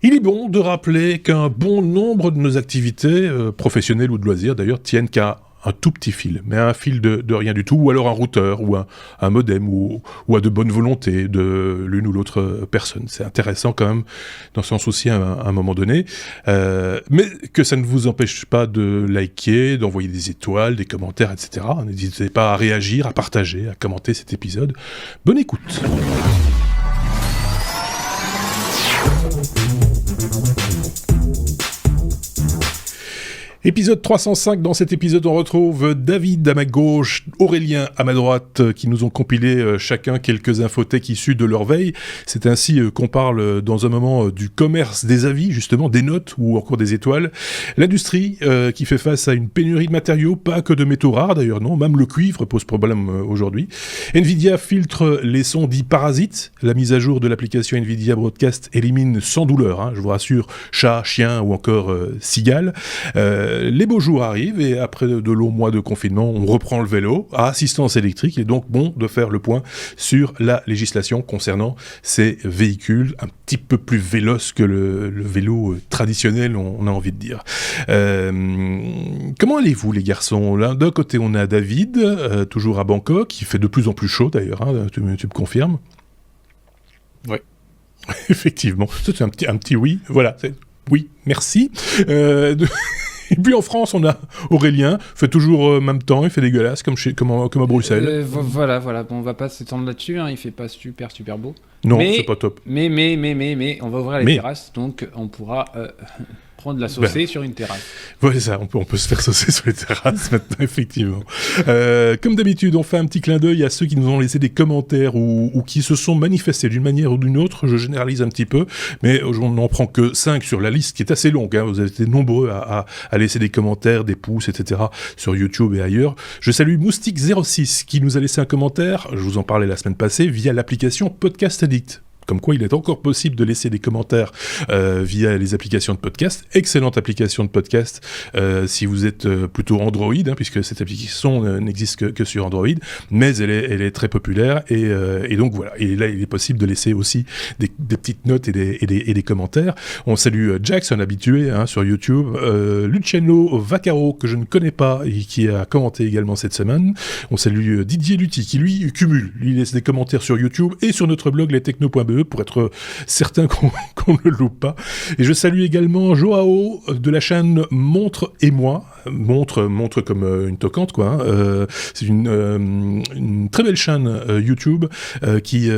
Il est bon de rappeler qu'un bon nombre de nos activités, professionnelles ou de loisirs d'ailleurs, tiennent qu'à un tout petit fil, mais un fil de rien du tout, ou alors un routeur, ou un modem, ou à de bonne volonté de l'une ou l'autre personne. C'est intéressant quand même, dans ce sens aussi, à un moment donné. Mais que ça ne vous empêche pas de liker, d'envoyer des étoiles, des commentaires, etc. N'hésitez pas à réagir, à partager, à commenter cet épisode. Bonne écoute. Épisode 305, dans cet épisode on retrouve David à ma gauche, Aurélien à ma droite, qui nous ont compilé chacun quelques infotech issues de leur veille. C'est ainsi qu'on parle dans un moment du commerce des avis, justement, des notes ou encore des étoiles. L'industrie qui fait face à une pénurie de matériaux, pas que de métaux rares d'ailleurs, non, même le cuivre pose problème aujourd'hui. Nvidia filtre les sons dits parasites. La mise à jour de l'application Nvidia Broadcast élimine sans douleur, je vous rassure, chat, chien ou encore cigale. Les beaux jours arrivent et après de longs mois de confinement, on reprend le vélo à assistance électrique. Il est donc bon de faire le point sur la législation concernant ces véhicules un petit peu plus véloces que le vélo traditionnel, on a envie de dire. Comment allez-vous les garçons ? Là, d'un côté, on a David, toujours à Bangkok, il fait de plus en plus chaud d'ailleurs, tu me confirmes ? Oui. Effectivement, c'est un petit oui, voilà, oui, merci. Et puis en France, on a Aurélien, fait toujours même temps, il fait dégueulasse comme à Bruxelles. Voilà, bon, on va pas s'étendre là-dessus, il fait pas super beau. Non, c'est pas top. Mais, on va ouvrir les terrasses, donc on pourra prendre la saucée sur une terrasse. Ouais, c'est ça, on peut se faire saucer sur les terrasses maintenant, effectivement. Comme d'habitude, on fait un petit clin d'œil à ceux qui nous ont laissé des commentaires ou qui se sont manifestés d'une manière ou d'une autre. Je généralise un petit peu, mais on n'en prend que 5 sur la liste, qui est assez longue. Vous avez été nombreux à laisser des commentaires, des pouces, etc. sur YouTube et ailleurs. Je salue Moustique06 qui nous a laissé un commentaire, je vous en parlais la semaine passée, via l'application Podcast Addict. Comme quoi il est encore possible de laisser des commentaires via les applications de podcast. Excellente application de podcast si vous êtes plutôt Android, puisque cette application n'existe que sur Android, mais elle est très populaire et donc voilà. Et là, il est possible de laisser aussi des petites notes et des commentaires. On salue Jax, un habitué sur YouTube, Luciano Vaccaro, que je ne connais pas et qui a commenté également cette semaine. On salue Didier Lutti, qui lui cumule. Il laisse des commentaires sur YouTube et sur notre blog lestechno.be pour être certain qu'on ne le loupe pas. Et je salue également Joao de la chaîne Montre et moi. Montre comme une toquante, quoi. C'est une très belle chaîne YouTube qui,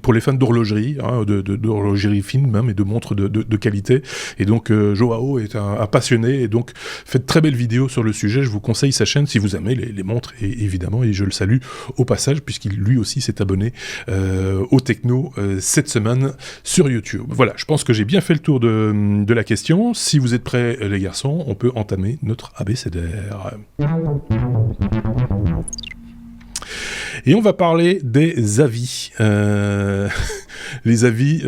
pour les fans d'horlogerie, d'horlogerie fine même, et de montres de qualité. Et donc, Joao est un passionné et donc fait de très belles vidéos sur le sujet. Je vous conseille sa chaîne si vous aimez les montres, et évidemment, et je le salue au passage, puisqu'il lui aussi s'est abonné au Techno cette semaine sur YouTube. Voilà, je pense que j'ai bien fait le tour de la question. Si vous êtes prêts, les garçons, on peut entamer notre abécédaire. Et on va parler des avis. Les avis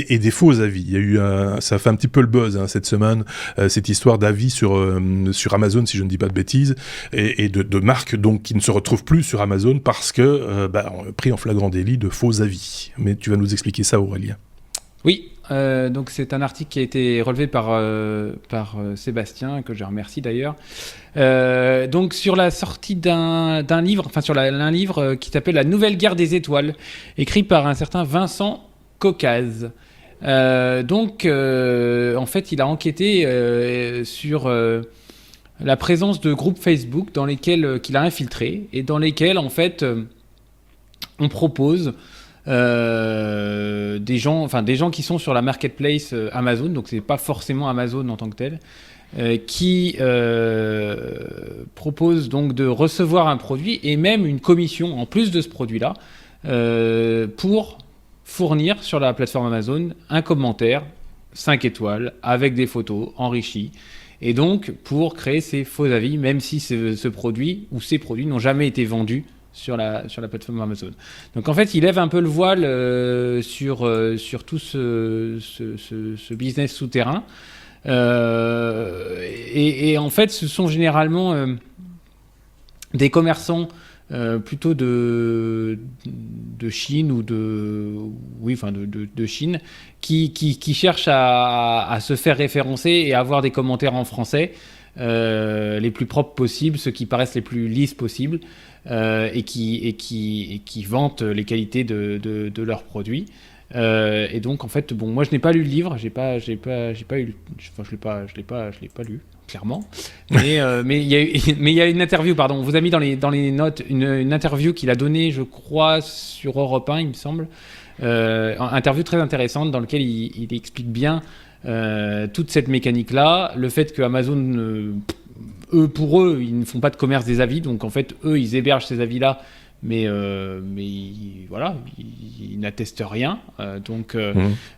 et des faux avis. Il y a eu ça a fait un petit peu le buzz cette semaine, cette histoire d'avis sur Amazon, si je ne dis pas de bêtises, et de marques donc qui ne se retrouvent plus sur Amazon parce que pris en flagrant délit de faux avis. Mais tu vas nous expliquer ça, Aurélien. Oui, donc c'est un article qui a été relevé par Sébastien, que je remercie d'ailleurs. Donc sur la sortie d'un livre, un livre qui s'appelle La Nouvelle Guerre des Étoiles, écrit par un certain Vincent Caucase. En fait, il a enquêté sur la présence de groupes Facebook dans lesquels qu'il a infiltrés et dans lesquels en fait on propose des gens qui sont sur la marketplace Amazon, donc c'est pas forcément Amazon en tant que tel, qui proposent donc de recevoir un produit et même une commission en plus de ce produit-là pour fournir sur la plateforme Amazon un commentaire 5 étoiles avec des photos enrichies. Et donc pour créer ces faux avis, même si ce produit ou ces produits n'ont jamais été vendus sur la plateforme Amazon. Donc en fait, il lève un peu le voile sur tout ce business souterrain. Et en fait, ce sont généralement des commerçants plutôt de Chine ou de Chine, qui cherchent à se faire référencer et à avoir des commentaires en français les plus propres possibles, ceux qui paraissent les plus lisses possibles, et qui vantent les qualités de leurs produits. Et donc en fait, bon, moi je n'ai pas lu le livre, je l'ai pas lu clairement. Mais il y a une interview, pardon, on vous a mis dans les notes une interview qu'il a donnée, je crois, sur Europe 1, il me semble. Interview très intéressante dans laquelle il explique bien toute cette mécanique-là, le fait que Amazon, pour eux, ils ne font pas de commerce des avis, donc en fait, eux, ils hébergent ces avis-là, mais voilà, ils n'attestent rien.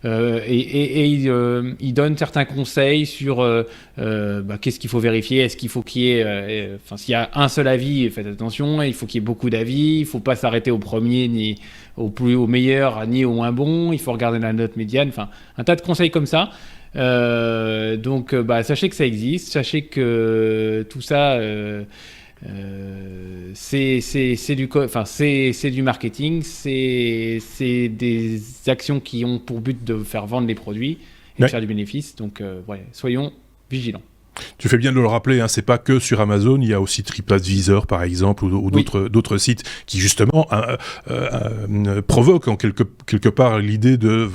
Il donne certains conseils sur qu'est-ce qu'il faut vérifier, est-ce qu'il faut qu'il y ait, s'il y a un seul avis, faites attention, il faut qu'il y ait beaucoup d'avis, il ne faut pas s'arrêter au premier, ni au meilleur, ni au moins bon, il faut regarder la note médiane, enfin, un tas de conseils comme ça. Sachez que ça existe, sachez que tout ça... c'est du marketing, c'est des actions qui ont pour but de faire vendre les produits et de faire du bénéfice. Donc, soyons vigilants. Tu fais bien de le rappeler, hein, c'est pas que sur Amazon, il y a aussi TripAdvisor par exemple ou d'autres sites qui justement provoquent en quelque part l'idée de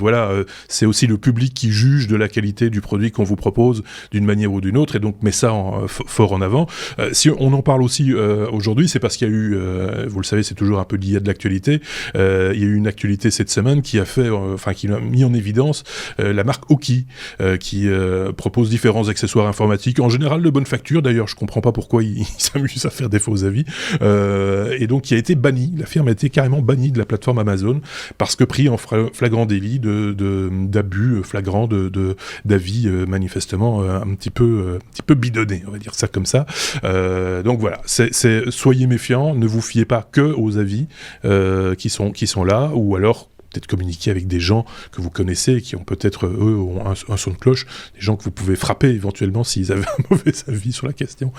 c'est aussi le public qui juge de la qualité du produit qu'on vous propose d'une manière ou d'une autre et donc met ça fort en avant. Si on en parle aussi aujourd'hui, c'est parce qu'il y a eu, vous le savez, c'est toujours un peu lié à de l'actualité. Il y a eu une actualité cette semaine qui a mis en évidence la marque Oki qui propose différents accessoires informatiques. En général de bonne facture, d'ailleurs je comprends pas pourquoi ils s'amusent à faire des faux avis, et donc qui a été banni, la firme a été carrément bannie de la plateforme Amazon parce que pris en flagrant délit d'abus flagrant d'avis manifestement un petit peu bidonnés, on va dire ça comme ça. Donc voilà, soyez méfiants, ne vous fiez pas que aux avis qui sont là, ou alors peut-être communiquer avec des gens que vous connaissez, qui ont peut-être, eux, ont un son de cloche, des gens que vous pouvez frapper éventuellement s'ils avaient un mauvais avis sur la question.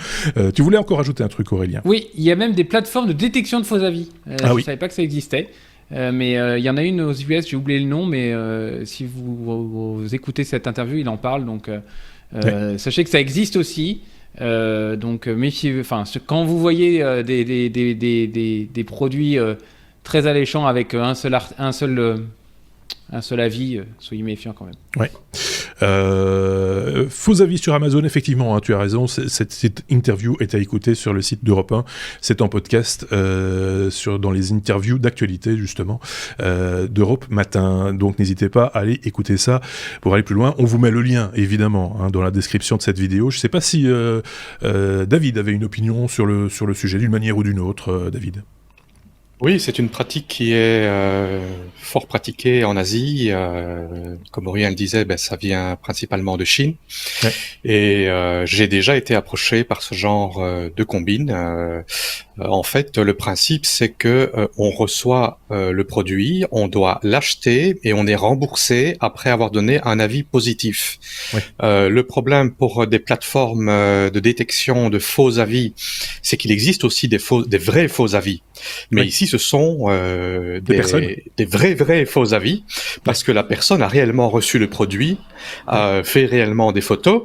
Tu voulais encore ajouter un truc, Aurélien ? Oui, il y a même des plateformes de détection de faux avis. Je ne savais pas que ça existait. Mais il y en a une aux US, j'ai oublié le nom, mais si vous écoutez cette interview, il en parle. Donc, sachez que ça existe aussi. Donc, méfiez-vous. Quand vous voyez des produits très alléchants avec un seul avis, soyez méfiants quand même. Ouais. Faux avis sur Amazon, effectivement, hein, tu as raison. Cette interview est à écouter sur le site d'Europe 1. C'est en podcast dans les interviews d'actualité, justement, d'Europe Matin. Donc, n'hésitez pas à aller écouter ça pour aller plus loin. On vous met le lien, évidemment, hein, dans la description de cette vidéo. Je ne sais pas si David avait une opinion sur le sujet, d'une manière ou d'une autre, David. Oui, c'est une pratique qui est fort pratiquée en Asie. Comme Aurélien le disait, ça vient principalement de Chine. Ouais. Et j'ai déjà été approché par ce genre de combine. En fait, le principe, c'est que on reçoit le produit, on doit l'acheter et on est remboursé après avoir donné un avis positif. Ouais. Le problème pour des plateformes de détection de faux avis, c'est qu'il existe aussi des vrais faux avis. Mais ici, ce sont des vrais faux avis, parce que la personne a réellement reçu le produit, fait réellement des photos,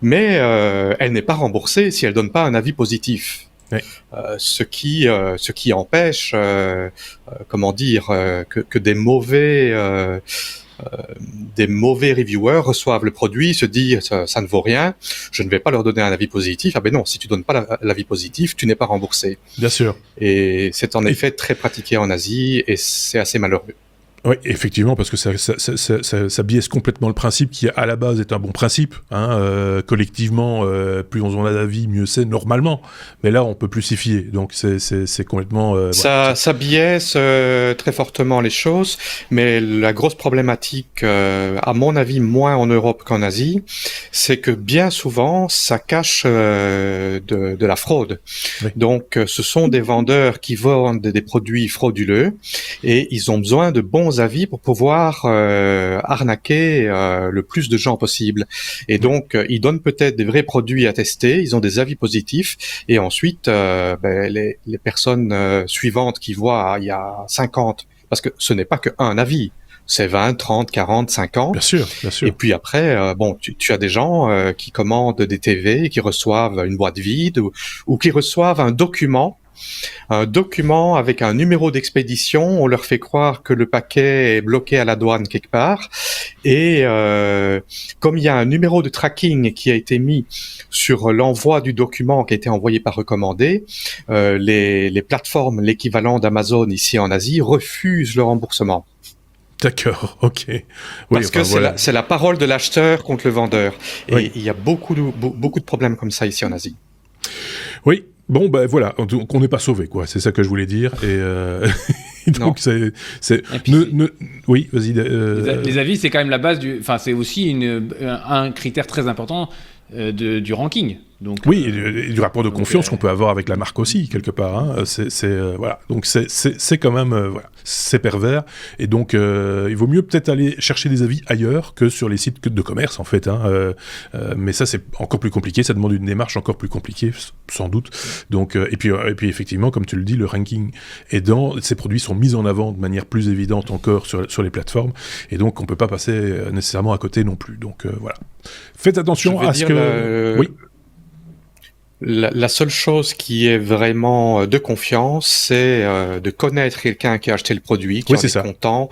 mais elle n'est pas remboursée si elle donne pas un avis positif. Oui. Ce qui empêche, que des mauvais reviewers reçoivent le produit, se disent ça ne vaut rien, je ne vais pas leur donner un avis positif. Ah ben non, si tu donnes pas l'avis positif, tu n'es pas remboursé. Bien sûr. Et c'est en effet très pratiqué en Asie et c'est assez malheureux. Oui, effectivement, parce que ça biaise complètement le principe qui, à la base, est un bon principe. Hein, collectivement, plus on en a d'avis, mieux c'est normalement. Mais là, on peut plus s'y fier. Donc, c'est complètement... Ça biaise très fortement les choses. Mais la grosse problématique, à mon avis, moins en Europe qu'en Asie, c'est que bien souvent, ça cache de la fraude. Oui. Donc, ce sont des vendeurs qui vendent des produits frauduleux et ils ont besoin de bons gros avis pour pouvoir arnaquer le plus de gens possible. Et donc, ils donnent peut-être des vrais produits à tester, ils ont des avis positifs, et ensuite, les personnes suivantes qui voient, il y a 50, parce que ce n'est pas qu'un avis, c'est 20, 30, 40, 50. Bien sûr, bien sûr. Et puis après, tu as des gens qui commandent des TV, qui reçoivent une boîte vide ou qui reçoivent un document avec un numéro d'expédition. On leur fait croire que le paquet est bloqué à la douane quelque part. Et comme il y a un numéro de tracking qui a été mis sur l'envoi du document qui a été envoyé par recommandé, les plateformes, l'équivalent d'Amazon ici en Asie, refusent le remboursement. D'accord, ok. Oui, parce que c'est la parole de l'acheteur contre le vendeur. Et il y a beaucoup de problèmes comme ça ici en Asie. Oui, bon, ben voilà, on n'est pas sauvé, quoi. C'est ça que je voulais dire. Et donc, oui, vas-y. Les avis, c'est quand même la base du. Enfin, c'est aussi un critère très important du ranking. Donc, oui, et du rapport de confiance qu'on peut avoir avec la marque aussi, quelque part. Hein. Voilà. Donc, c'est quand même... voilà. C'est pervers. Et donc, il vaut mieux peut-être aller chercher des avis ailleurs que sur les sites de commerce, en fait. Hein. Mais ça, c'est encore plus compliqué. Ça demande une démarche encore plus compliquée, sans doute. Donc, et puis, effectivement, comme tu le dis, le ranking aidant, ces produits sont mis en avant de manière plus évidente encore sur les plateformes. Et donc, on ne peut pas passer nécessairement à côté non plus. Donc, voilà. Faites attention à ce que... Oui. La seule chose qui est vraiment de confiance, c'est de connaître quelqu'un qui a acheté le produit, qui en est content,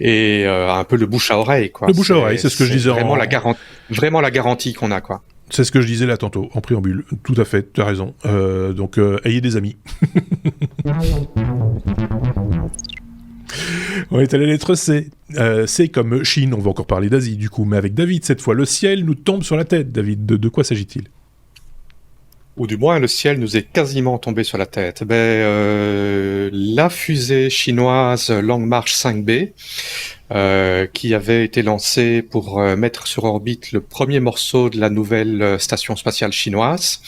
et un peu le bouche à oreille, quoi. Le bouche à oreille, c'est ce que je disais. Vraiment la garantie qu'on a, quoi. C'est ce que je disais là tantôt, en préambule. Tout à fait, tu as raison. Donc, ayez des amis. On est à la lettre C. C comme Chine, on va encore parler d'Asie, du coup, mais avec David, cette fois. Le ciel nous tombe sur la tête, David. De quoi s'agit-il ? Ou du moins, le ciel nous est quasiment tombé sur la tête. La fusée chinoise Long March 5B, qui avait été lancée pour mettre sur orbite le premier morceau de la nouvelle station spatiale chinoise,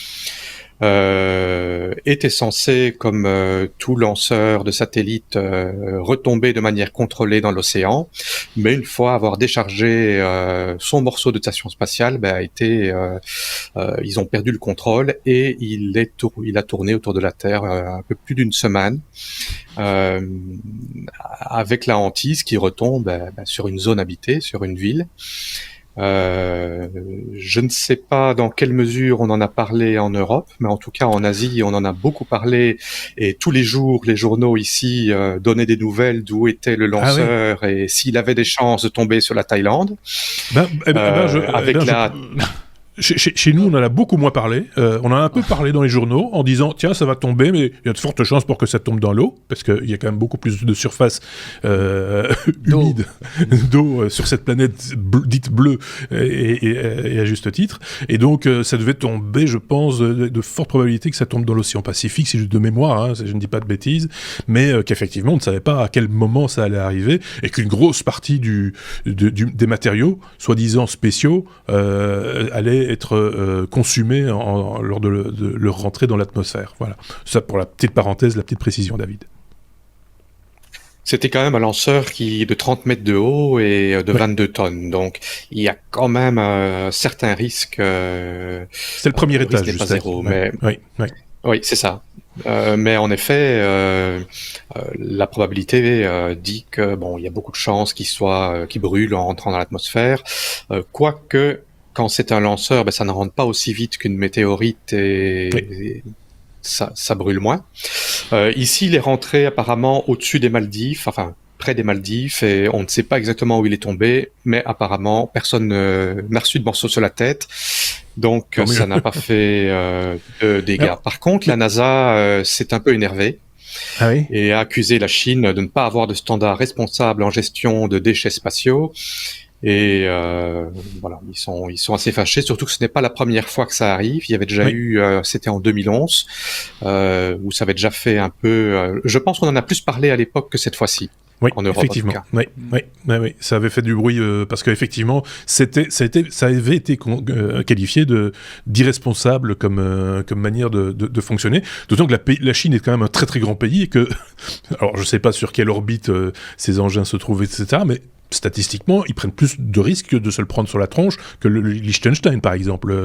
était censé, comme tout lanceur de satellite, retomber de manière contrôlée dans l'océan, mais une fois avoir déchargé son morceau de station spatiale, ils ont perdu le contrôle et il a tourné autour de la Terre un peu plus d'une semaine, avec la hantise qui retombe sur une zone habitée, sur une ville. Je ne sais pas dans quelle mesure on en a parlé en Europe, mais en tout cas en Asie, on en a beaucoup parlé, et tous les jours, les journaux ici donnaient des nouvelles d'où était le lanceur et s'il avait des chances de tomber sur la Thaïlande. Chez nous, on en a beaucoup moins parlé. On en a un peu parlé dans les journaux en disant « Tiens, ça va tomber, mais il y a de fortes chances pour que ça tombe dans l'eau, parce qu'il y a quand même beaucoup plus de surface humide d'eau sur cette planète dite bleue, et à juste titre. Et donc, ça devait tomber, je pense, de fortes probabilités que ça tombe dans l'océan Pacifique, si de mémoire, hein, je ne dis pas de bêtises, mais qu'effectivement, on ne savait pas à quel moment ça allait arriver, et qu'une grosse partie des matériaux, soi-disant spéciaux, allait être consumés lors de leur rentrée dans l'atmosphère. Voilà. Ça pour la petite parenthèse, la petite précision, David. C'était quand même un lanceur de 30 mètres de haut et de 22 tonnes. Donc, il y a quand même un certain risque. C'est le premier étage, n'est pas zéro, mais... Oui, c'est ça. Mais en effet, la probabilité dit que il y a beaucoup de chances qu'il brûle en rentrant dans l'atmosphère. Quoique, quand c'est un lanceur, ça ne rentre pas aussi vite qu'une météorite et ça brûle moins. Ici, il est rentré apparemment au-dessus des Maldives, enfin près des Maldives, et on ne sait pas exactement où il est tombé, mais apparemment personne n'a reçu de morceau sur la tête, donc ça n'a pas fait de dégâts. Par contre, la NASA s'est un peu énervée. Et a accusé la Chine de ne pas avoir de standard responsable en gestion de déchets spatiaux. Et voilà, ils sont assez fâchés, surtout que ce n'est pas la première fois que ça arrive. Il y avait déjà eu, c'était en 2011, où ça avait déjà fait un peu... je pense qu'on en a plus parlé à l'époque que cette fois-ci. Oui, en Europe, effectivement. en tout cas. Oui, ça avait fait du bruit parce qu'effectivement, ça avait été qualifié d'irresponsable comme manière de fonctionner. D'autant que la Chine est quand même un très très grand pays et que, alors je sais pas sur quelle orbite ces engins se trouvent, etc., mais statistiquement, ils prennent plus de risques de se le prendre sur la tronche que le Liechtenstein, par exemple,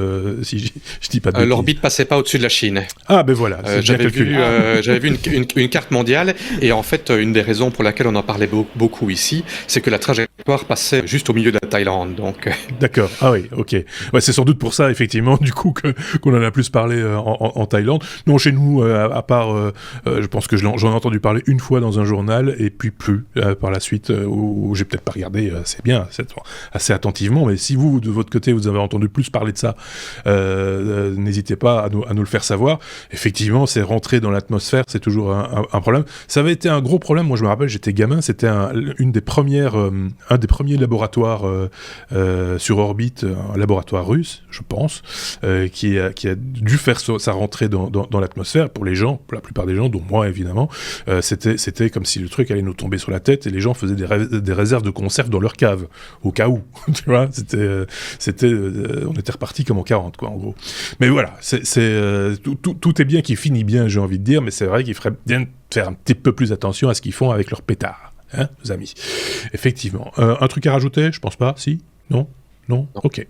si je dis pas de bêtises. L'orbite passait pas au-dessus de la Chine. Ah, ben voilà, c'est bien calculé. J'avais vu une carte mondiale, et en fait, une des raisons pour laquelle on en parlait beaucoup ici, c'est que la trajectoire passait juste au milieu de la Thaïlande. Donc... D'accord, ah oui, ok. Ouais, c'est sans doute pour ça, effectivement, du coup, qu'on en a plus parlé en Thaïlande. Non, chez nous, à part, je pense que j'en ai entendu parler une fois dans un journal, et puis plus par la suite, où j'ai peut-être pas regardé assez attentivement, mais si vous, de votre côté, vous avez entendu plus parler de ça, n'hésitez pas à nous le faire savoir. Effectivement, c'est rentrer dans l'atmosphère, c'est toujours un problème. Ça avait été un gros problème, moi je me rappelle, j'étais gamin, c'était un des premiers laboratoires sur orbite, un laboratoire russe, je pense, qui a dû faire sa rentrée dans l'atmosphère. Pour les gens, pour la plupart des gens, dont moi évidemment, c'était comme si le truc allait nous tomber sur la tête et les gens faisaient des réserves de conserve dans leur cave, au cas où. Tu vois, on était reparti comme en 40, quoi, en gros. Mais voilà, tout est bien qui finit bien, j'ai envie de dire, mais c'est vrai qu'il ferait bien de faire un petit peu plus attention à ce qu'ils font avec leurs pétards, hein, nos amis. Effectivement. Un truc à rajouter? Je pense pas. Si? Non? Ok.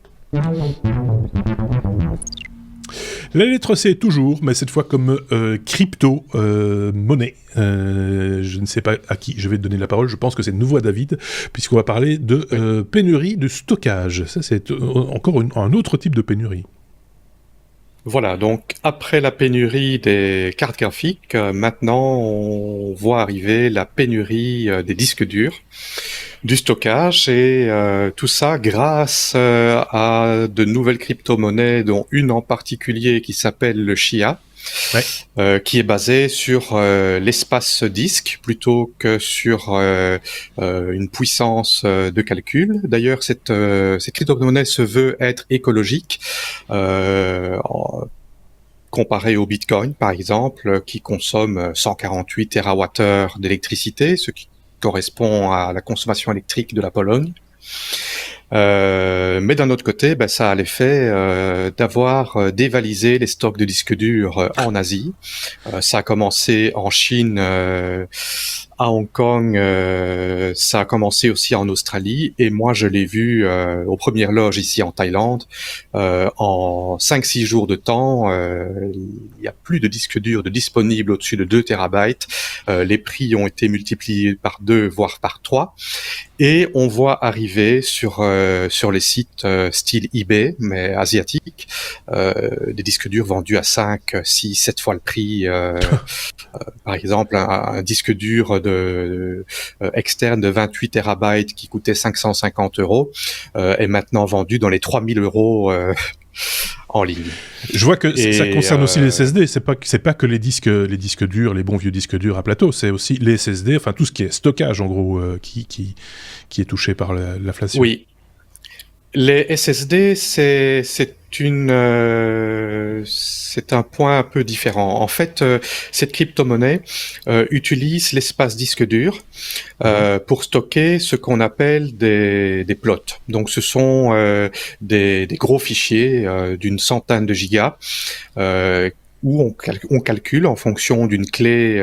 La lettre C toujours, mais cette fois comme crypto-monnaie. Je ne sais pas à qui je vais donner la parole, je pense que c'est de nouveau à David, puisqu'on va parler de pénurie de stockage. Ça, c'est encore un autre type de pénurie. Voilà, donc après la pénurie des cartes graphiques, maintenant on voit arriver la pénurie des disques durs, du stockage, et tout ça grâce à de nouvelles crypto-monnaies, dont une en particulier qui s'appelle le Chia. Ouais. Qui est basé sur l'espace disque plutôt que sur une puissance de calcul. D'ailleurs, cette crypto-monnaie se veut être écologique, comparé au Bitcoin, par exemple, qui consomme 148 TWh d'électricité, ce qui correspond à la consommation électrique de la Pologne. Mais d'un autre côté, ça a l'effet d'avoir dévalisé les stocks de disques durs en Asie. Ça a commencé en Chine, à Hong Kong, ça a commencé aussi en Australie, et moi je l'ai vu aux premières loges ici en Thaïlande. En 5-6 jours de temps, il y a plus de disques durs de disponibles au-dessus de 2 terabytes. Les prix ont été multipliés par 2, voire par 3. Et on voit arriver sur les sites style eBay, mais asiatiques, des disques durs vendus à 5, 6, 7 fois le prix. Par exemple, un disque dur externe de 28 terabytes qui coûtait 550 € est maintenant vendu dans les 3000 € en ligne. Je vois que ça concerne aussi les SSD. C'est pas que les disques durs, les bons vieux disques durs à plateau. C'est aussi les SSD, enfin tout ce qui est stockage en gros, qui est touché par l'inflation. Oui. Les SSD, c'est un point un peu différent. En fait, cette crypto-monnaie utilise l'espace disque dur pour stocker ce qu'on appelle des plots. Donc, ce sont des gros fichiers d'une centaine de gigas où on calcule en fonction d'une clé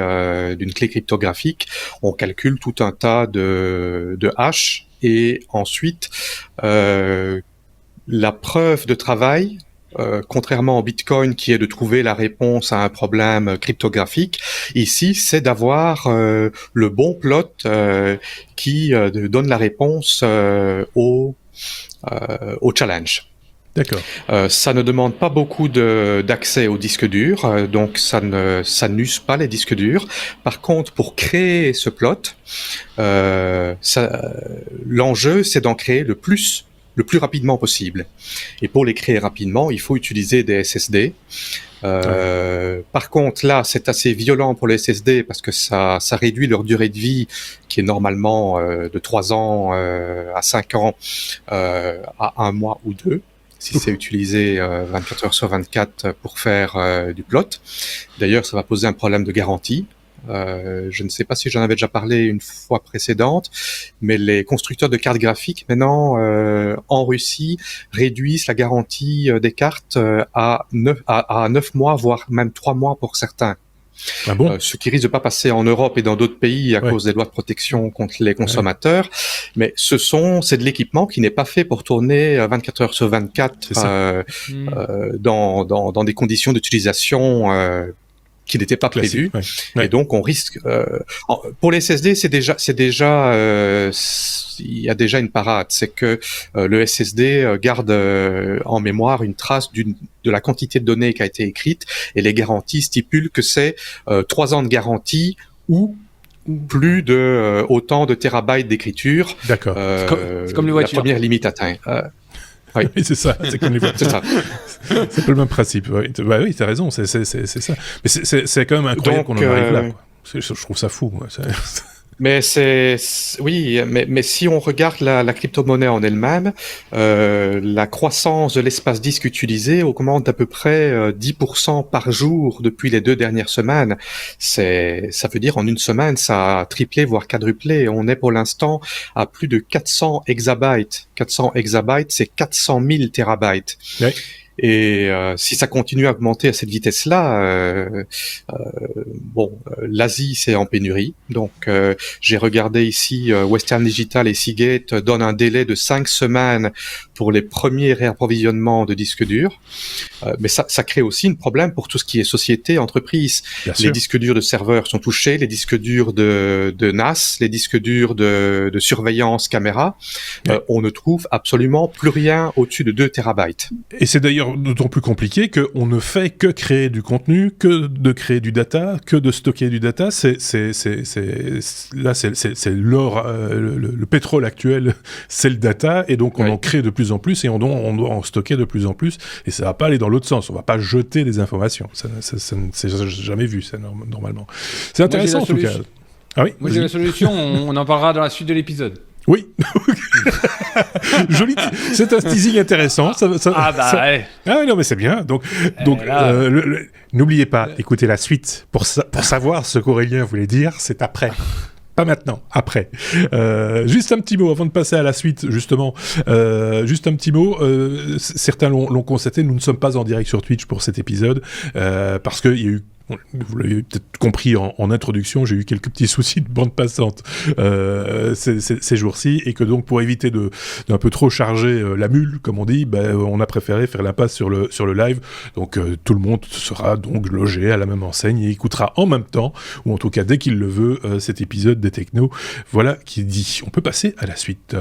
cryptographique, on calcule tout un tas de hashes. Et ensuite, la preuve de travail, contrairement au Bitcoin qui est de trouver la réponse à un problème cryptographique, ici c'est d'avoir le bon plot qui donne la réponse au challenge. D'accord. Ça ne demande pas beaucoup d'accès aux disques durs, donc ça n'use pas les disques durs. Par contre, pour créer ce plot, l'enjeu c'est d'en créer le plus rapidement possible. Et pour les créer rapidement, il faut utiliser des SSD. Par contre, là, c'est assez violent pour les SSD parce que ça réduit leur durée de vie, qui est normalement de 3 ans à 5 ans à 1 mois ou 2. Si c'est utilisé 24 heures sur 24 pour faire du plot. D'ailleurs, ça va poser un problème de garantie. Je ne sais pas si j'en avais déjà parlé une fois précédente, mais les constructeurs de cartes graphiques maintenant en Russie réduisent la garantie des cartes à 9 mois, voire même 3 mois pour certains. Ah bon? Ce qui risque de pas passer en Europe et dans d'autres pays à cause des lois de protection contre les consommateurs. Mais c'est de l'équipement qui n'est pas fait pour tourner 24 heures sur 24 dans des conditions d'utilisation qui n'étaient pas prévues. Et donc on risque. Pour les SSD, il y a déjà une parade, c'est que le SSD garde en mémoire une trace de la quantité de données qui a été écrite, et les garanties stipulent que c'est 3 ans de garantie ou plus de autant de térabytes d'écriture. D'accord. C'est comme les voitures. La première limite atteinte. Oui, c'est ça, c'est comme les voitures. C'est ça. C'est un peu le même principe. Bah oui, t'as raison, c'est ça. Mais c'est quand même incroyable qu'on en arrive là, quoi. Je trouve ça fou. Moi. Mais mais si on regarde la crypto-monnaie en elle-même, la croissance de l'espace disque utilisé augmente d'à peu près 10% par jour depuis les 2 dernières semaines. Ça veut dire en une semaine, ça a triplé, voire quadruplé. On est pour l'instant à plus de 400 exabytes. 400 exabytes, c'est 400 000 térabytes. Ouais. Et si ça continue à augmenter à cette vitesse-là, l'Asie c'est en pénurie. Donc j'ai regardé ici, Western Digital et Seagate donnent un délai de 5 semaines pour les premiers réapprovisionnements de disques durs. Mais ça crée aussi un problème pour tout ce qui est société, entreprise. Les disques durs de serveurs sont touchés, les disques durs de NAS, les disques durs de surveillance caméra. On ne trouve absolument plus rien au-dessus de 2 térabytes. Et c'est d'ailleurs d'autant plus compliqué qu'on ne fait que créer du contenu, que de créer du data, que de stocker du data. Là, c'est l'or, le pétrole actuel, c'est le data, et donc on en crée de plus en plus, et on doit en stocker de plus en plus, et ça va pas aller dans l'autre sens. On va pas jeter des informations. Ça c'est jamais vu, ça, normalement. C'est intéressant, en tout cas. Ah oui, moi, j'ai la solution, on en parlera dans la suite de l'épisode. Oui. Joli. C'est un teasing intéressant. Ouais. Ah oui, non, mais c'est bien. Donc n'oubliez pas, écoutez la suite pour savoir ce qu'Aurélien voulait dire. C'est après. Pas maintenant, après. Juste un petit mot avant de passer à la suite, justement. Juste un petit mot. Certains l'ont constaté, nous ne sommes pas en direct sur Twitch pour cet épisode parce qu'il y a eu, vous l'avez peut-être compris en introduction, j'ai eu quelques petits soucis de bande passante ces jours-ci, et que donc pour éviter d'un peu trop charger la mule, comme on dit, on a préféré faire l'impasse sur le live. Donc tout le monde sera donc logé à la même enseigne et écoutera en même temps, ou en tout cas dès qu'il le veut, cet épisode des Technos. Voilà qui dit. On peut passer à la suite.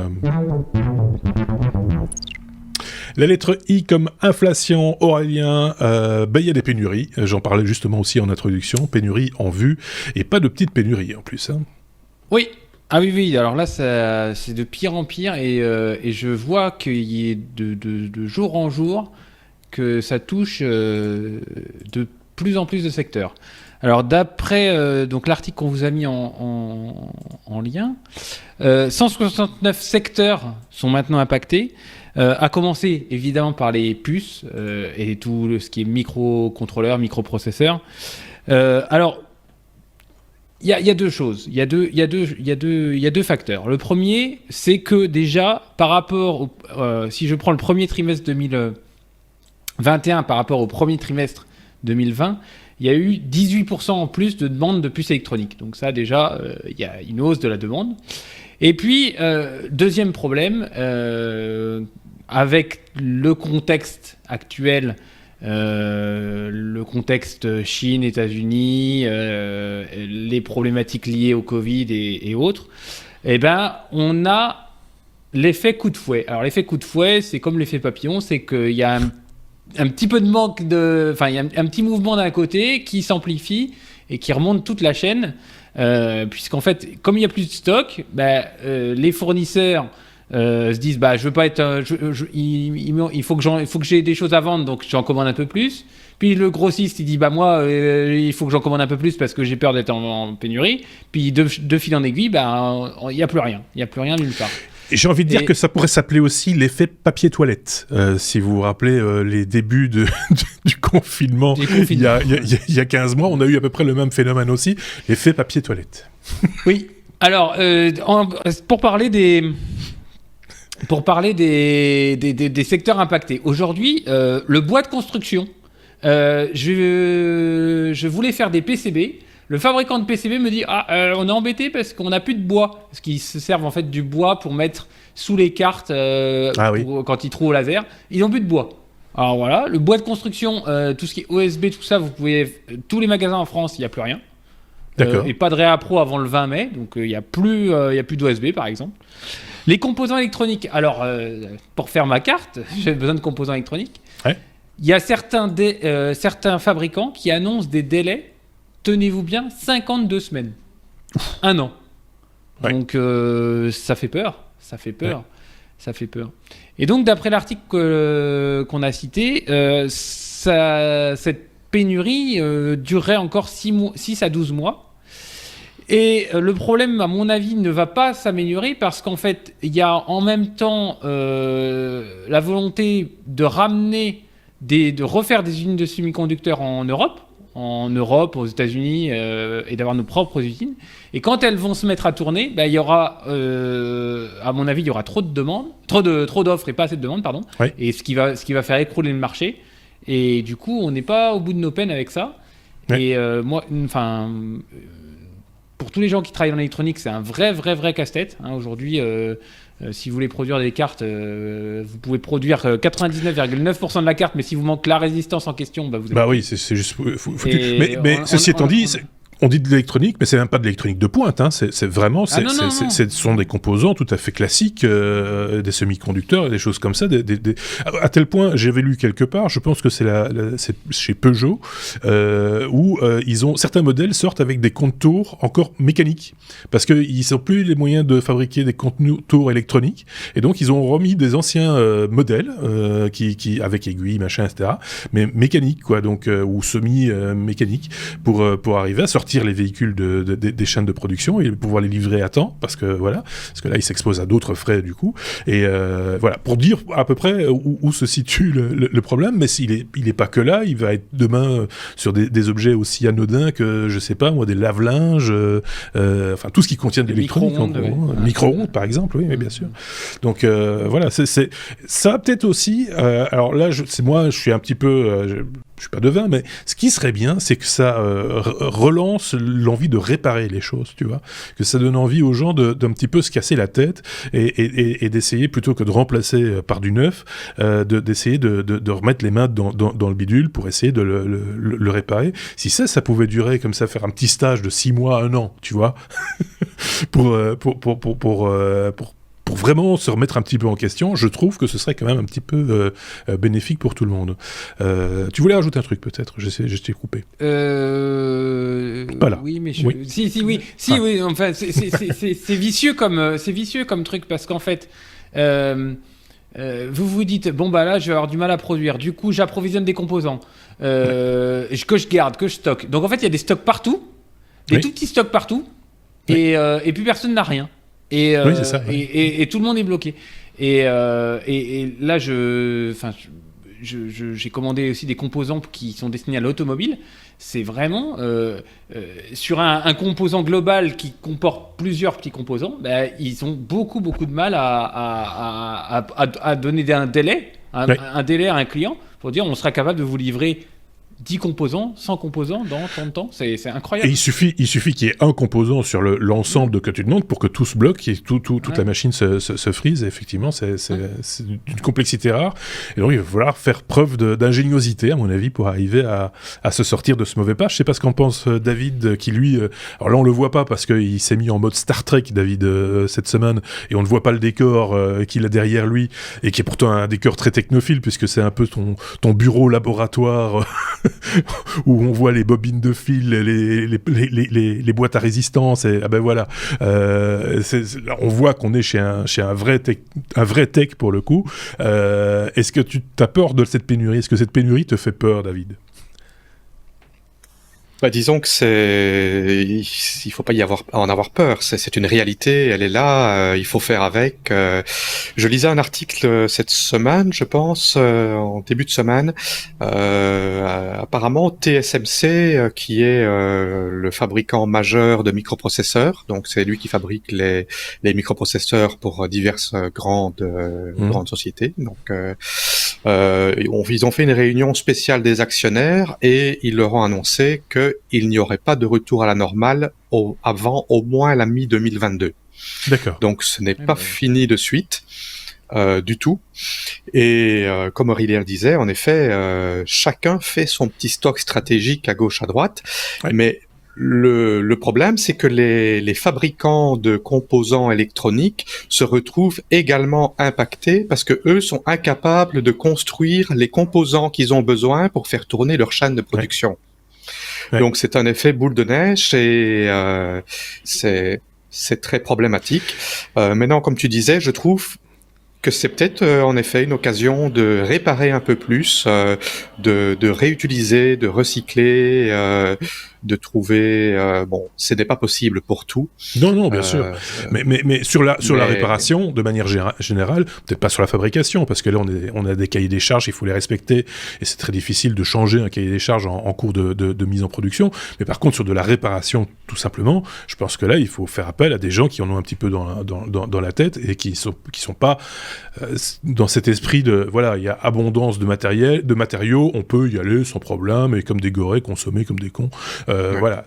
La lettre I comme inflation, Aurélien, il y a des pénuries, j'en parlais justement aussi en introduction, pénuries en vue, et pas de petites pénuries en plus. Hein. Oui, ah oui, alors là c'est de pire en pire, et je vois qu'il y ait de jour en jour que ça touche de plus en plus de secteurs. Alors d'après donc l'article qu'on vous a mis en lien, 169 secteurs sont maintenant impactés. À commencer évidemment par les puces et tout ce qui est microcontrôleurs, microprocesseurs. Alors, il y a deux choses. Il y a deux facteurs. Le premier, c'est que déjà par rapport si je prends le premier trimestre 2021 par rapport au premier trimestre 2020, il y a eu 18% en plus de demandes de puces électroniques. Donc ça déjà, il y a une hausse de la demande. Et puis, deuxième problème, avec le contexte actuel, le contexte Chine, États-Unis, les problématiques liées au Covid et autres, on a l'effet coup de fouet. Alors l'effet coup de fouet, c'est comme l'effet papillon, c'est qu'il y a un petit peu de manque il y a un petit mouvement d'un côté qui s'amplifie et qui remonte toute la chaîne. Puisqu'en fait, comme il n'y a plus de stock, les fournisseurs se disent je veux pas être, il faut que j'ai des choses à vendre, donc j'en commande un peu plus. Puis le grossiste il dit moi il faut que j'en commande un peu plus parce que j'ai peur d'être en pénurie. Puis de fil en aiguille, il y a plus rien nulle part. J'ai envie de dire que ça pourrait s'appeler aussi l'effet papier toilette. Si vous vous rappelez les débuts du confinement, il y a 15 mois, on a eu à peu près le même phénomène aussi, l'effet papier toilette. Oui. Alors, pour parler des secteurs impactés. Aujourd'hui, le bois de construction, je voulais faire des PCB. Le fabricant de PCB me dit on est embêté parce qu'on n'a plus de bois. Parce qu'ils se servent en fait du bois pour mettre sous les cartes quand ils trouvent au laser. Ils n'ont plus de bois. Alors voilà, le bois de construction, tout ce qui est OSB, tout ça, vous pouvez... Tous les magasins en France, il n'y a plus rien. D'accord. Et pas de réappro avant le 20 mai, donc il n'y a plus d'OSB par exemple. Les composants électroniques, alors pour faire ma carte, j'ai besoin de composants électroniques. Ouais. Il y a certains fabricants qui annoncent des délais, tenez-vous bien, 52 semaines. 1 an. Ouais. Donc ça fait peur. Et donc d'après l'article qu'on a cité, cette pénurie durerait encore 6 à 12 mois. Et le problème, à mon avis, ne va pas s'améliorer parce qu'en fait, il y a en même temps la volonté de de refaire des usines de semi-conducteurs en Europe, aux États-Unis, et d'avoir nos propres usines. Et quand elles vont se mettre à tourner, il y aura, à mon avis, il y aura trop d'offres et pas assez de demandes, pardon. Ouais. Et ce qui va faire écrouler le marché. Et du coup, on n'est pas au bout de nos peines avec ça. Ouais. Et pour tous les gens qui travaillent dans l'électronique, c'est un vrai casse-tête. Aujourd'hui, si vous voulez produire des cartes, vous pouvez produire 99,9% de la carte, mais si vous manque la résistance en question, vous avez... Bah oui, c'est juste foutu. Mais ceci étant dit... On dit de l'électronique, mais c'est même pas de l'électronique de pointe. Hein. C'est vraiment, ce sont des composants tout à fait classiques, des semi-conducteurs et des choses comme ça. À tel point, j'avais lu quelque part, je pense que c'est chez Peugeot, où certains modèles sortent avec des contours encore mécaniques, parce qu'ils n'ont plus les moyens de fabriquer des contours électroniques, et donc ils ont remis des anciens modèles qui avec aiguilles, machin, etc., mais mécaniques, quoi, donc ou semi-mécaniques, pour arriver à sortir les véhicules des chaînes de production et pouvoir les livrer à temps, parce que là ils s'exposent à d'autres frais du coup, et voilà, pour dire à peu près où se situe le problème. Mais il est pas que là, il va être demain sur des objets aussi anodins que, je sais pas moi, des lave-linges, enfin tout ce qui contient de l'électronique, micro-ondes par exemple, oui, mais bien sûr. Donc voilà, ça va peut-être aussi, alors là je suis un petit peu, je suis pas devin, mais ce qui serait bien, c'est que ça relance l'envie de réparer les choses, tu vois, que ça donne envie aux gens d'un petit peu se casser la tête et d'essayer, plutôt que de remplacer par du neuf, d'essayer de remettre les mains dans le bidule pour essayer de le réparer. Si ça pouvait durer comme ça, faire un petit stage de 6 mois, 1 an, tu vois, pour vraiment se remettre un petit peu en question, je trouve que ce serait quand même un petit peu bénéfique pour tout le monde. Tu voulais rajouter un truc peut-être ? Je t'ai coupé. Pas là. Oui, mais oui. Oui. Enfin, c'est vicieux comme truc, parce qu'en fait, vous vous dites là, je vais avoir du mal à produire. Du coup, j'approvisionne des composants que je garde, que je stocke. Donc en fait, il y a des stocks partout, tout petits stocks partout, et puis personne n'a rien. Et c'est ça, et tout le monde est bloqué. Et là, j'ai commandé aussi des composants qui sont destinés à l'automobile. C'est vraiment sur un composant global qui comporte plusieurs petits composants. Ils ont beaucoup de mal à donner un délai à un client pour dire on sera capable de vous livrer 10 composants, 100 composants dans tant de temps, c'est incroyable. Et il suffit qu'il y ait un composant sur l'ensemble que tu demandes pour que tout se bloque et toute la machine se frise. Et effectivement, c'est d'une complexité rare. Et donc, il va falloir faire preuve d'ingéniosité, à mon avis, pour arriver à se sortir de ce mauvais pas. Je sais pas ce qu'en pense David, qui lui... alors là, on le voit pas parce qu'il s'est mis en mode Star Trek, David, cette semaine, et on ne voit pas le décor qu'il a derrière lui, et qui est pourtant un décor très technophile, puisque c'est un peu ton bureau laboratoire... où on voit les bobines de fil, les boîtes à résistance, et voilà. On voit qu'on est chez un vrai tech pour le coup. Est-ce que tu as peur de cette pénurie ? Est-ce que cette pénurie te fait peur, David ? Disons que il faut pas en avoir peur. C'est une réalité, elle est là. Il faut faire avec. Je lisais un article cette semaine, je pense, en début de semaine. Apparemment, TSMC, qui est le fabricant majeur de microprocesseurs, donc c'est lui qui fabrique les microprocesseurs pour diverses grandes sociétés. Donc, ils ont fait une réunion spéciale des actionnaires et ils leur ont annoncé qu'il n'y aurait pas de retour à la normale avant au moins la mi-2022. D'accord. Donc ce n'est pas fini de suite du tout. Et comme Aurélien le disait, en effet, chacun fait son petit stock stratégique à gauche, à droite, mais le problème, c'est que les fabricants de composants électroniques se retrouvent également impactés parce que eux sont incapables de construire les composants qu'ils ont besoin pour faire tourner leur chaîne de production. Ouais. Donc c'est un effet boule de neige et c'est très problématique. Maintenant, comme tu disais, je trouve que c'est peut-être en effet une occasion de réparer un peu plus, de réutiliser, de recycler, de trouver. Bon, ce n'est pas possible pour tout. Non, bien sûr. Mais sur la réparation, de manière générale, peut-être pas sur la fabrication, parce que là on a des cahiers des charges, il faut les respecter, et c'est très difficile de changer un cahier des charges en cours de mise en production. Mais par contre, sur de la réparation, tout simplement, je pense que là, il faut faire appel à des gens qui en ont un petit peu dans la tête et qui sont pas dans cet esprit de voilà, il y a abondance de matériaux, on peut y aller sans problème, et comme des gorées, consommer comme des cons. Voilà,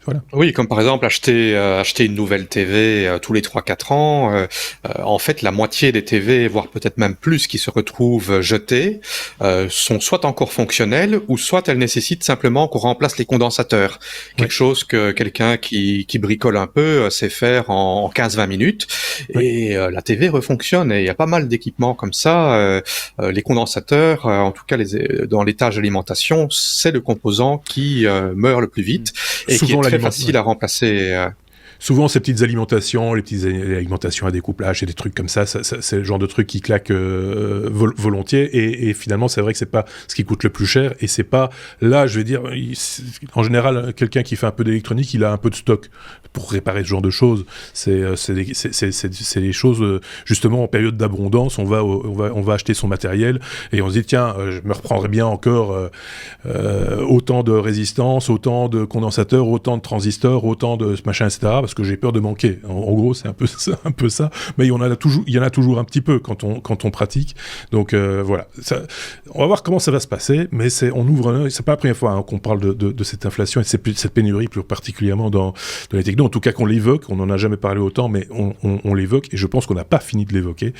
voilà. Oui, comme par exemple acheter une nouvelle TV tous les 3-4 ans. En fait, la moitié des TV, voire peut-être même plus, qui se retrouvent jetées, sont soit encore fonctionnelles, ou soit elles nécessitent simplement qu'on remplace les condensateurs. Quelque chose que quelqu'un qui bricole un peu sait faire en 15-20 minutes. Et la TV refonctionne. Et il y a pas mal d'équipements comme ça. Les condensateurs, en tout cas dans les tâches d'alimentation, c'est le composant qui meurt le plus vite et souvent qui est très facile à remplacer. Souvent, ces petites alimentations, les petites alimentations à découplage et des trucs comme ça, c'est le genre de truc qui claque volontiers. Et finalement, c'est vrai que c'est pas ce qui coûte le plus cher. Et c'est pas là, je vais dire, en général, quelqu'un qui fait un peu d'électronique, il a un peu de stock pour réparer ce genre de choses. C'est les choses justement en période d'abondance. On va acheter son matériel et on se dit tiens, je me reprendrai bien encore autant de résistance, autant de condensateurs, autant de transistors, autant de machin, etc. Parce que j'ai peur de manquer. En gros, c'est un peu ça. Mais il y en a toujours un petit peu quand on pratique. Donc voilà. On va voir comment ça va se passer. Mais on ouvre un œil. C'est pas la première fois qu'on parle de cette inflation et de cette pénurie plus particulièrement dans les technos. En tout cas, qu'on l'évoque. On n'en a jamais parlé autant, mais on l'évoque. Et je pense qu'on n'a pas fini de l'évoquer.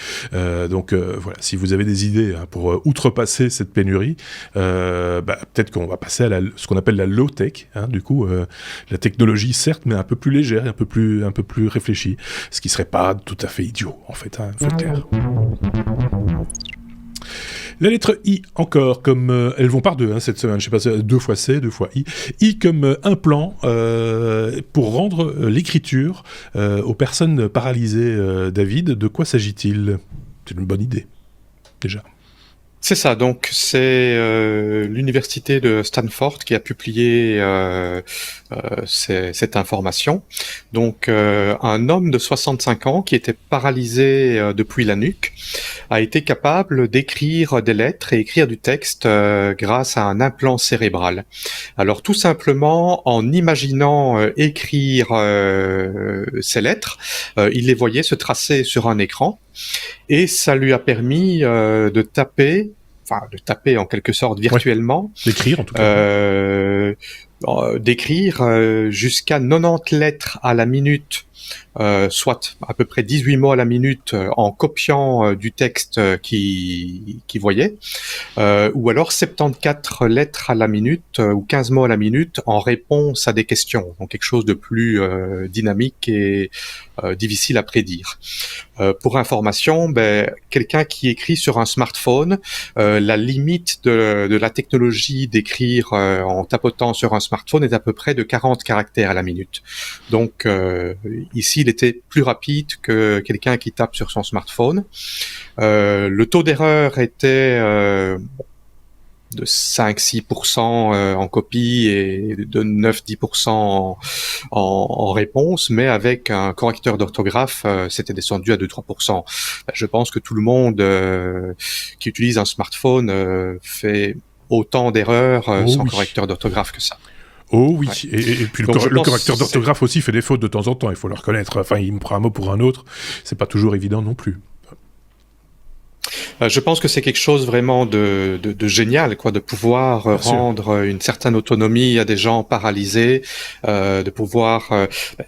Donc voilà. Si vous avez des idées pour outrepasser cette pénurie, peut-être qu'on va passer à ce qu'on appelle la low tech. Du coup, la technologie certes, mais un peu plus légère, un peu plus réfléchi, ce qui serait pas tout à fait idiot en fait, faut le dire. La lettre I encore, comme elles vont par deux cette semaine, je sais pas, 2 fois C, 2 fois I. I comme implant pour rendre l'écriture aux personnes paralysées. David, de quoi s'agit-il ? C'est une bonne idée, déjà. C'est ça, donc c'est l'université de Stanford qui a publié cette information. Donc un homme de 65 ans qui était paralysé depuis la nuque a été capable d'écrire des lettres et écrire du texte grâce à un implant cérébral. Alors tout simplement en imaginant écrire ces lettres, il les voyait se tracer sur un écran. Et ça lui a permis de taper en quelque sorte virtuellement. D'écrire en tout cas. D'écrire jusqu'à 90 lettres à la minute, soit à peu près 18 mots à la minute en copiant du texte qu'il voyait, ou alors 74 lettres à la minute ou 15 mots à la minute en réponse à des questions, donc quelque chose de plus dynamique et difficile à prédire. Pour information, quelqu'un qui écrit sur un smartphone, la limite de la technologie d'écrire en tapotant sur un smartphone est à peu près de 40 caractères à la minute. Donc ici, il était plus rapide que quelqu'un qui tape sur son smartphone. Le taux d'erreur était 5-6% en copie et de 9-10% en réponse, mais avec un correcteur d'orthographe, c'était descendu à 2-3%. Je pense que tout le monde qui utilise un smartphone fait autant d'erreurs sans correcteur d'orthographe que ça. Oh oui, ouais. Et puis le correcteur d'orthographe aussi fait des fautes de temps en temps, il faut le reconnaître. Enfin, il me prend un mot pour un autre, c'est pas toujours évident non plus. Je pense que c'est quelque chose vraiment de génial, quoi, de pouvoir rendre une certaine autonomie à des gens paralysés, de pouvoir,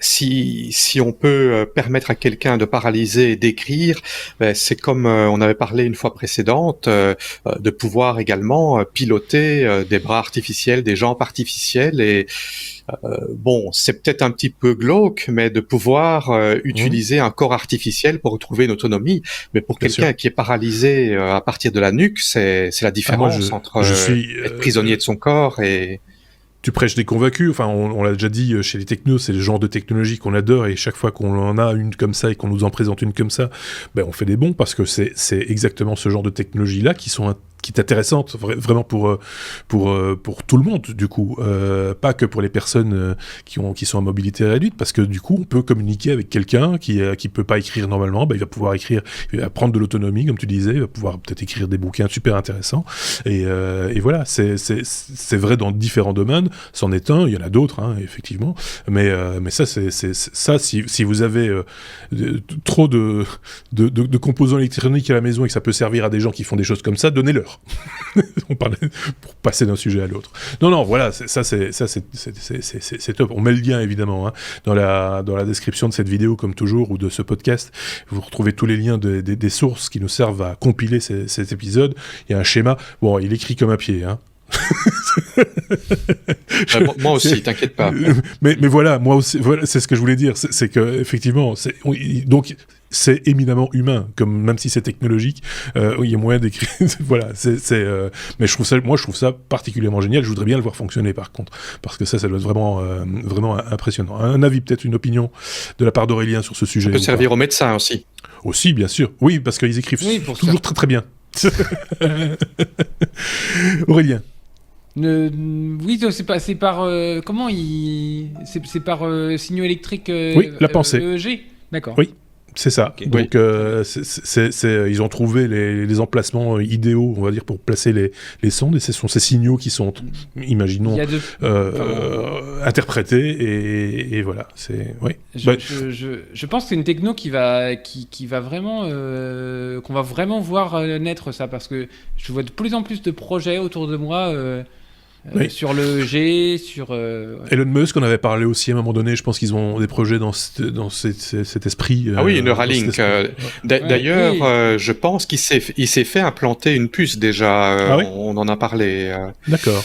si on peut permettre à quelqu'un de paralyser et d'écrire, c'est comme on avait parlé une fois précédente, de pouvoir également piloter des bras artificiels, des jambes artificielles et bon, c'est peut-être un petit peu glauque, mais de pouvoir utiliser un corps artificiel pour retrouver une autonomie. Mais pour quelqu'un qui est paralysé à partir de la nuque, c'est la différence entre être prisonnier de son corps et... Tu prêches des convaincus, enfin on l'a déjà dit chez les technos, c'est le genre de technologie qu'on adore et chaque fois qu'on en a une comme ça et qu'on nous en présente une comme ça, on fait des bons parce que c'est exactement ce genre de technologie-là qui est intéressante vraiment pour tout le monde du coup, pas que pour les personnes qui sont à mobilité réduite, parce que du coup on peut communiquer avec quelqu'un qui peut pas écrire normalement, il va pouvoir écrire, il va prendre de l'autonomie comme tu disais, il va pouvoir peut-être écrire des bouquins super intéressants et voilà, c'est vrai dans différents domaines, c'en est un, il y en a d'autres effectivement, mais ça c'est ça, si vous avez trop de composants électroniques à la maison et que ça peut servir à des gens qui font des choses comme ça, donnez-leur. On parlait pour passer d'un sujet à l'autre. Non, voilà, c'est top. On met le lien évidemment dans la description de cette vidéo comme toujours ou de ce podcast. Vous retrouvez tous les liens des sources qui nous servent à compiler cet épisode. Il y a un schéma. Bon, il écrit comme un pied. Moi aussi, t'inquiète pas. Mais voilà, moi aussi, voilà, c'est ce que je voulais dire, c'est que effectivement, donc c'est éminemment humain, comme même si c'est technologique, il y a moyen d'écrire. Voilà, mais je trouve ça particulièrement génial. Je voudrais bien le voir fonctionner par contre, parce que ça doit être vraiment impressionnant. Un avis, peut-être une opinion de la part d'Aurélien sur ce sujet. Ça peut servir aux médecins aussi. Aussi, bien sûr. Oui, parce qu'ils écrivent toujours très très bien. Aurélien. Oui, c'est par comment c'est par signaux électriques. Oui, la pensée. EEG. D'accord. Oui. C'est ça. Okay. Donc, ils ont trouvé les emplacements idéaux, on va dire, pour placer les sondes, et ce sont ces signaux qui sont, imaginons, interprétés, et voilà. Je pense que c'est une techno qui va vraiment, qu'on va vraiment voir naître ça, parce que je vois de plus en plus de projets autour de moi. Sur le G, sur... Elon Musk, on avait parlé aussi à un moment donné, je pense qu'ils ont des projets dans cet esprit... Ah oui, Neuralink. D'ailleurs, je pense qu'il s'est fait implanter une puce déjà, on en a parlé. D'accord.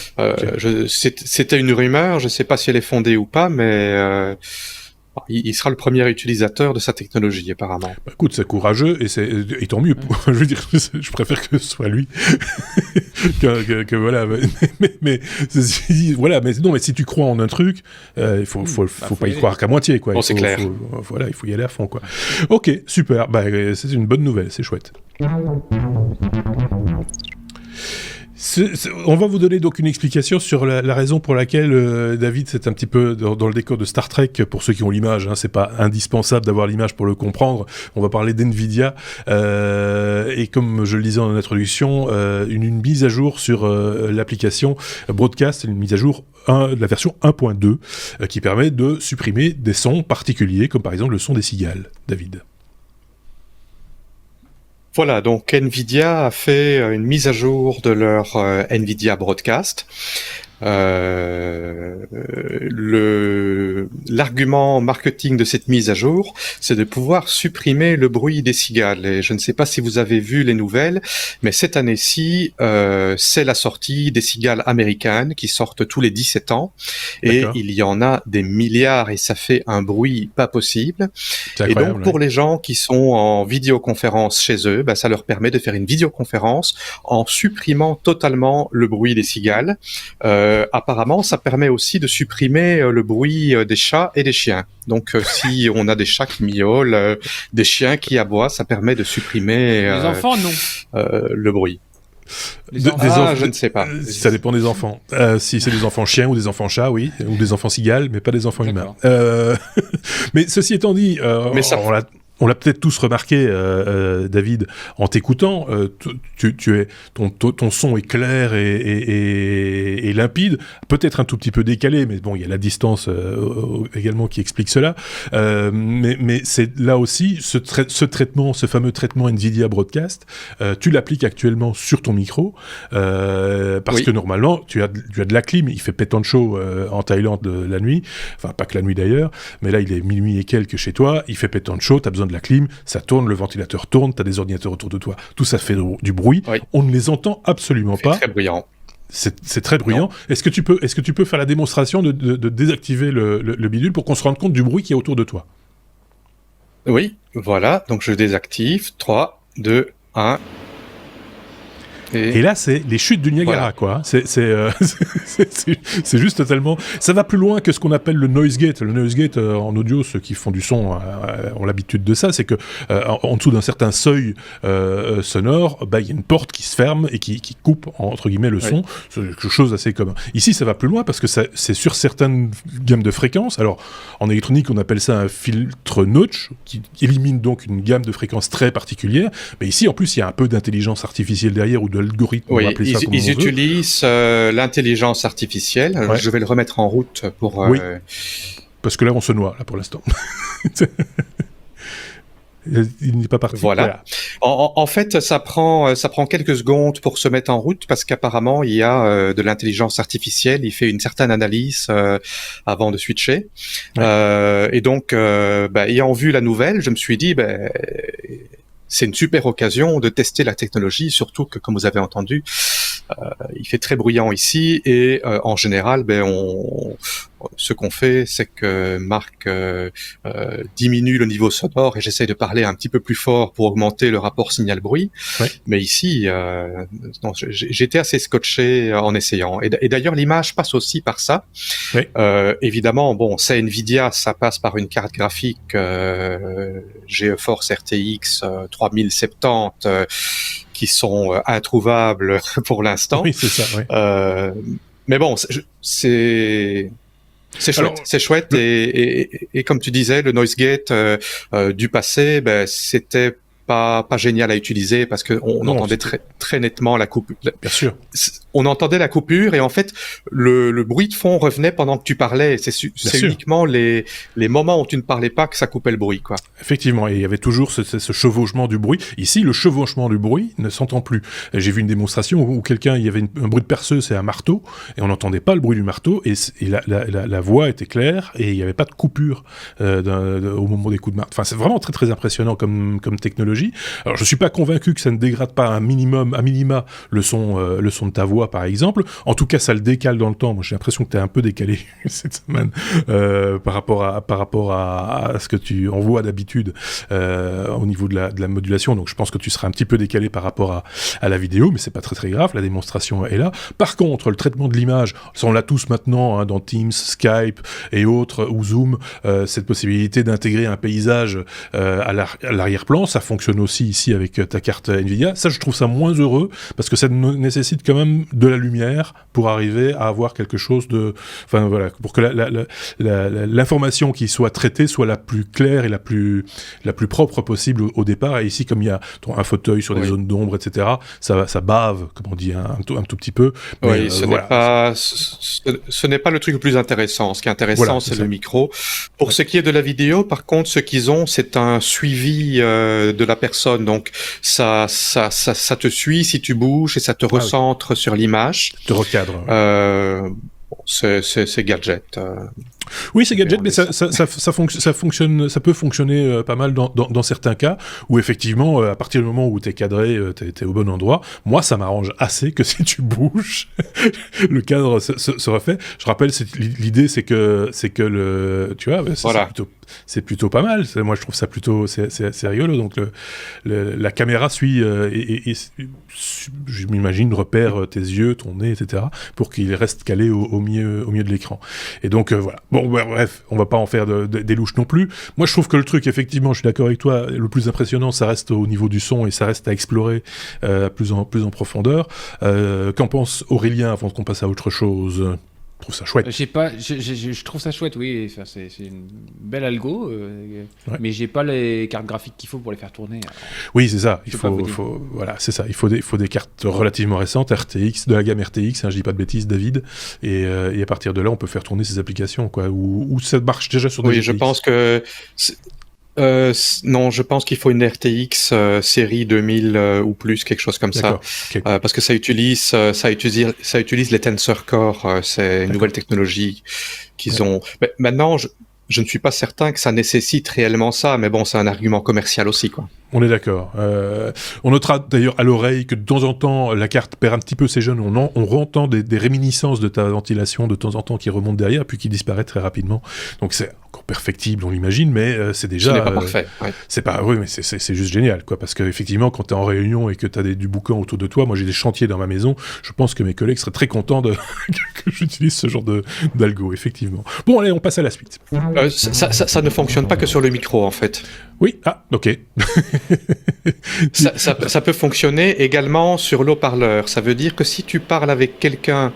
C'était une rumeur, je ne sais pas si elle est fondée ou pas, mais... il sera le premier utilisateur de sa technologie, apparemment. Écoute, c'est courageux, et tant mieux. Je veux dire, je préfère que ce soit lui. que voilà. Mais voilà, mais non, mais si tu crois en un truc, il faut pas y croire qu'à moitié, quoi. Bon, c'est clair. Voilà, il faut y aller à fond, quoi. Ok, super. C'est une bonne nouvelle, c'est chouette. On va vous donner donc une explication sur la raison pour laquelle David, c'est un petit peu dans le décor de Star Trek, pour ceux qui ont l'image, c'est pas indispensable d'avoir l'image pour le comprendre. On va parler d'NVIDIA, et comme je le disais en introduction, une mise à jour sur l'application Broadcast, une mise à jour de la version 1.2, qui permet de supprimer des sons particuliers, comme par exemple le son des cigales. David. Voilà, donc NVIDIA a fait une mise à jour de leur NVIDIA Broadcast. L'argument marketing de cette mise à jour, c'est de pouvoir supprimer le bruit des cigales. Et je ne sais pas si vous avez vu les nouvelles, mais cette année-ci, c'est la sortie des cigales américaines qui sortent tous les 17 ans. Et il y en a des milliards et ça fait un bruit pas possible. Et donc, pour les gens qui sont en vidéoconférence chez eux, ça leur permet de faire une vidéoconférence en supprimant totalement le bruit des cigales. Apparemment, ça permet aussi de supprimer le bruit des chats et des chiens. Donc, si on a des chats qui miaulent, des chiens qui aboient, ça permet de supprimer les enfants, non. Le bruit. Les enfants. Je ne sais pas. Ça dépend des enfants. Si c'est des enfants chiens ou des enfants chats, oui, ou des enfants cigales, mais pas des enfants humains. Mais ceci étant dit, on l'a peut-être tous remarqué, David, en t'écoutant. Ton son est clair et limpide, peut-être un tout petit peu décalé, mais bon, il y a la distance également qui explique cela. Mais c'est là aussi ce traitement, ce fameux traitement NVIDIA Broadcast, tu l'appliques actuellement sur ton micro, parce que normalement, tu as de la clim. Il fait pétant chaud en Thaïlande la nuit, enfin pas que la nuit d'ailleurs, mais là il est minuit et quelques chez toi, il fait pétant chaud, t'as besoin de la clim, ça tourne, le ventilateur tourne, t'as des ordinateurs autour de toi, tout ça fait du bruit, on ne les entend absolument pas. C'est très bruyant. C'est très bruyant. Est-ce que tu peux faire la démonstration de désactiver le bidule pour qu'on se rende compte du bruit qui est autour de toi? Oui, voilà, donc je désactive, 3, 2, 1... Et là, c'est les chutes du Niagara, quoi. C'est juste totalement... Ça va plus loin que ce qu'on appelle le noise gate. Le noise gate, en audio, ceux qui font du son ont l'habitude de ça. C'est que en dessous d'un certain seuil sonore, il y a une porte qui se ferme et qui coupe, entre guillemets, le son. C'est quelque chose d'assez commun. Ici, ça va plus loin parce que c'est sur certaines gammes de fréquences. Alors, en électronique, on appelle ça un filtre notch, qui élimine donc une gamme de fréquences très particulière. Mais ici, en plus, il y a un peu d'intelligence artificielle derrière ou de l'algorithme. Oui, ils utilisent l'intelligence artificielle. Je vais le remettre en route pour... Oui, parce que là, on se noie, là, pour l'instant. Il n'est pas parti. Voilà. En fait, ça prend quelques secondes pour se mettre en route parce qu'apparemment, il y a de l'intelligence artificielle. Il fait une certaine analyse avant de switcher. Et donc, ayant vu la nouvelle, je me suis dit... c'est une super occasion de tester la technologie, surtout que, comme vous avez entendu, il fait très bruyant ici et en général, ce qu'on fait, c'est que Marc diminue le niveau sonore et j'essaie de parler un petit peu plus fort pour augmenter le rapport signal-bruit. Mais ici, j'étais assez scotché en essayant. Et d'ailleurs, l'image passe aussi par ça. Évidemment, c'est Nvidia, ça passe par une carte graphique GeForce RTX 3070 qui sont introuvables pour l'instant. Oui, c'est ça. Oui. Mais bon, c'est chouette. Alors, c'est chouette et comme tu disais, le noise gate du passé, c'était pas génial à utiliser parce que on entendait très nettement la coupure. Bien sûr. On entendait la coupure et en fait le bruit de fond revenait pendant que tu parlais. C'est uniquement les moments où tu ne parlais pas que ça coupait le bruit, quoi. Effectivement, et il y avait toujours ce chevauchement du bruit. Ici, le chevauchement du bruit ne s'entend plus. J'ai vu une démonstration où il y avait un bruit de perceuse et un marteau et on n'entendait pas le bruit du marteau et la voix était claire et il n'y avait pas de coupure au moment des coups de marteau. Enfin, c'est vraiment très très impressionnant comme technologie. Alors, je suis pas convaincu que ça ne dégrade pas à minima le son de ta voix, par exemple. En tout cas, ça le décale dans le temps. Moi, j'ai l'impression que tu es un peu décalé cette semaine par rapport à ce que tu envoies d'habitude au niveau de la modulation. Donc, je pense que tu seras un petit peu décalé par rapport à la vidéo, mais c'est pas très très grave. La démonstration est là. Par contre, le traitement de l'image, ça on l'a tous maintenant dans Teams, Skype et autres, ou Zoom, cette possibilité d'intégrer un paysage à l'arrière-plan, ça fonctionne aussi ici avec ta carte Nvidia. Ça, je trouve ça moins heureux parce que ça nécessite quand même de la lumière pour arriver à avoir quelque chose de... Enfin, voilà, pour que l'information qui soit traitée soit la plus claire et la plus propre possible au départ. Et ici, comme il y a un fauteuil sur des zones d'ombre, etc., ça bave, comme on dit, un tout petit peu. Mais, ce n'est pas le truc le plus intéressant. Ce qui est intéressant, c'est le micro. Pour ce qui est de la vidéo, par contre, ce qu'ils ont, c'est un suivi de la personne, donc ça te suit si tu bouges et ça te recentre sur l'image. Te recadre. C'est gadget. Oui, c'est gadget, mais ça fonctionne, ça peut fonctionner pas mal dans certains cas où effectivement, à partir du moment où t'es cadré, t'es au bon endroit. Moi, ça m'arrange assez que si tu bouges, le cadre se refait. Je rappelle, l'idée, c'est que tu vois, c'est plutôt pas mal. Moi, je trouve ça plutôt c'est rigolo. Donc la caméra suit et je m'imagine repère tes yeux, ton nez, etc. pour qu'il reste calé au milieu de l'écran. Et donc voilà. Bon, bref, on va pas en faire des louches non plus. Moi, je trouve que le truc, effectivement, je suis d'accord avec toi. Le plus impressionnant, ça reste au niveau du son et ça reste à explorer plus en profondeur. Qu'en pense Aurélien avant qu'on passe à autre chose? Je trouve ça chouette. Je trouve ça chouette, oui. Enfin, c'est une belle algo, mais j'ai pas les cartes graphiques qu'il faut pour les faire tourner. Alors, oui, c'est ça. Voilà, c'est ça. Il faut des cartes relativement récentes, RTX, de la gamme RTX. Je dis pas de bêtises, David. Et à partir de là, on peut faire tourner ces applications, quoi. Ou ça marche déjà sur des Oui, GTX. je pense que non, je pense qu'il faut une RTX série 2000 ou plus, quelque chose comme ça, okay. Parce que ça utilise les Tensor Core, c'est une nouvelle technologie qu'ils ont. Mais maintenant, je ne suis pas certain que ça nécessite réellement ça, mais bon, c'est un argument commercial aussi, quoi. On est d'accord. On notera d'ailleurs à l'oreille que de temps en temps, la carte perd un petit peu ses jeunes. On entend des réminiscences de ta ventilation de temps en temps qui remontent derrière, puis qui disparaît très rapidement. Donc c'est encore perfectible, on l'imagine, mais c'est déjà... Ce n'est pas parfait. Ouais. Oui, mais c'est juste génial, quoi. Parce qu'effectivement, quand tu es en réunion et que tu as du boucan autour de toi, moi j'ai des chantiers dans ma maison, je pense que mes collègues seraient très contents que j'utilise ce genre d'algo, effectivement. Bon, allez, on passe à la suite. Ça ne fonctionne pas que sur le micro, en fait. Oui, ok. ça peut fonctionner également sur l'haut-parleur. Ça veut dire que si tu parles avec quelqu'un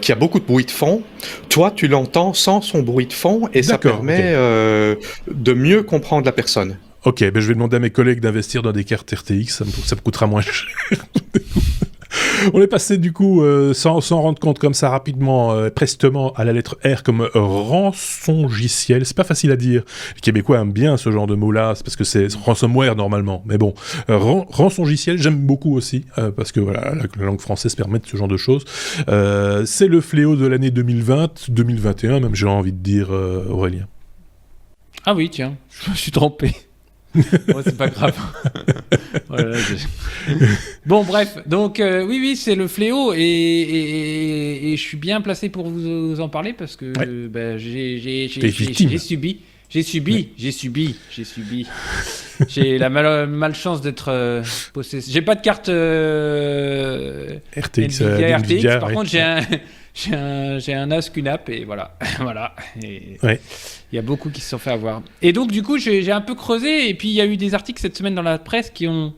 qui a beaucoup de bruit de fond, toi, tu l'entends sans son bruit de fond et ça permet de mieux comprendre la personne. Ok, je vais demander à mes collègues d'investir dans des cartes RTX, ça me coûtera moins cher. On est passé du coup, sans rendre compte comme ça rapidement, prestement à la lettre R comme rançongiciel. C'est pas facile à dire. Les Québécois aiment bien ce genre de mot-là, c'est parce que c'est ransomware normalement. Mais bon, rançongiciel, j'aime beaucoup aussi, parce que voilà, la langue française permet ce genre de choses. C'est le fléau de l'année 2020, 2021 même, j'ai envie de dire, Aurélien. Ah oui, tiens, je me suis trompé. Oh, c'est pas grave. Voilà, bon, bref, donc oui, c'est le fléau et je suis bien placé pour vous en parler parce que j'ai subi. J'ai la malchance d'être possédé. J'ai pas de carte RTX. Par contre, j'ai un NAS QNAP et voilà. Et il y a beaucoup qui se sont fait avoir. Et donc, du coup, j'ai un peu creusé. Et puis, il y a eu des articles cette semaine dans la presse qui ont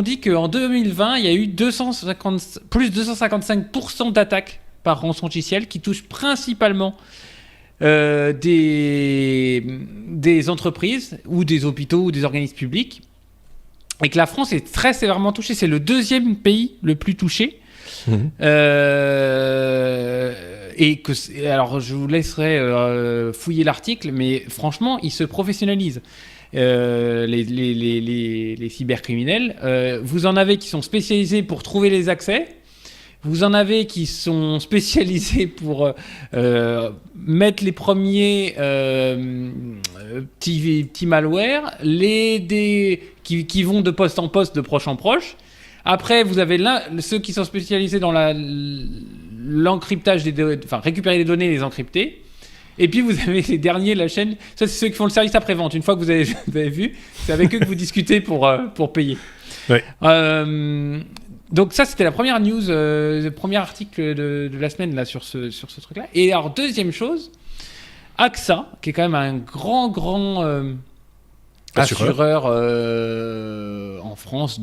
dit qu'en 2020, il y a eu plus de 255% d'attaques par rançongiciel qui touchent principalement des entreprises ou des hôpitaux ou des organismes publics. Et que la France est très sévèrement touchée. C'est le deuxième pays le plus touché. Alors je vous laisserai fouiller l'article, mais franchement, ils se professionnalisent. Les cybercriminels, vous en avez qui sont spécialisés pour trouver les accès. Vous en avez qui sont spécialisés pour mettre les premiers petits malwares, qui vont de poste en poste, de proche en proche. Après, vous avez ceux qui sont spécialisés dans l'encryptage des données, enfin récupérer les données et les encrypter. Et puis vous avez les derniers, la chaîne. Ça, c'est ceux qui font le service après-vente. Une fois que vous avez vu, c'est avec eux que vous discutez pour payer. Ouais. Donc ça, c'était la première news, le premier article de la semaine là sur ce truc-là. Et alors, deuxième chose, AXA, qui est quand même un grand assureur en France,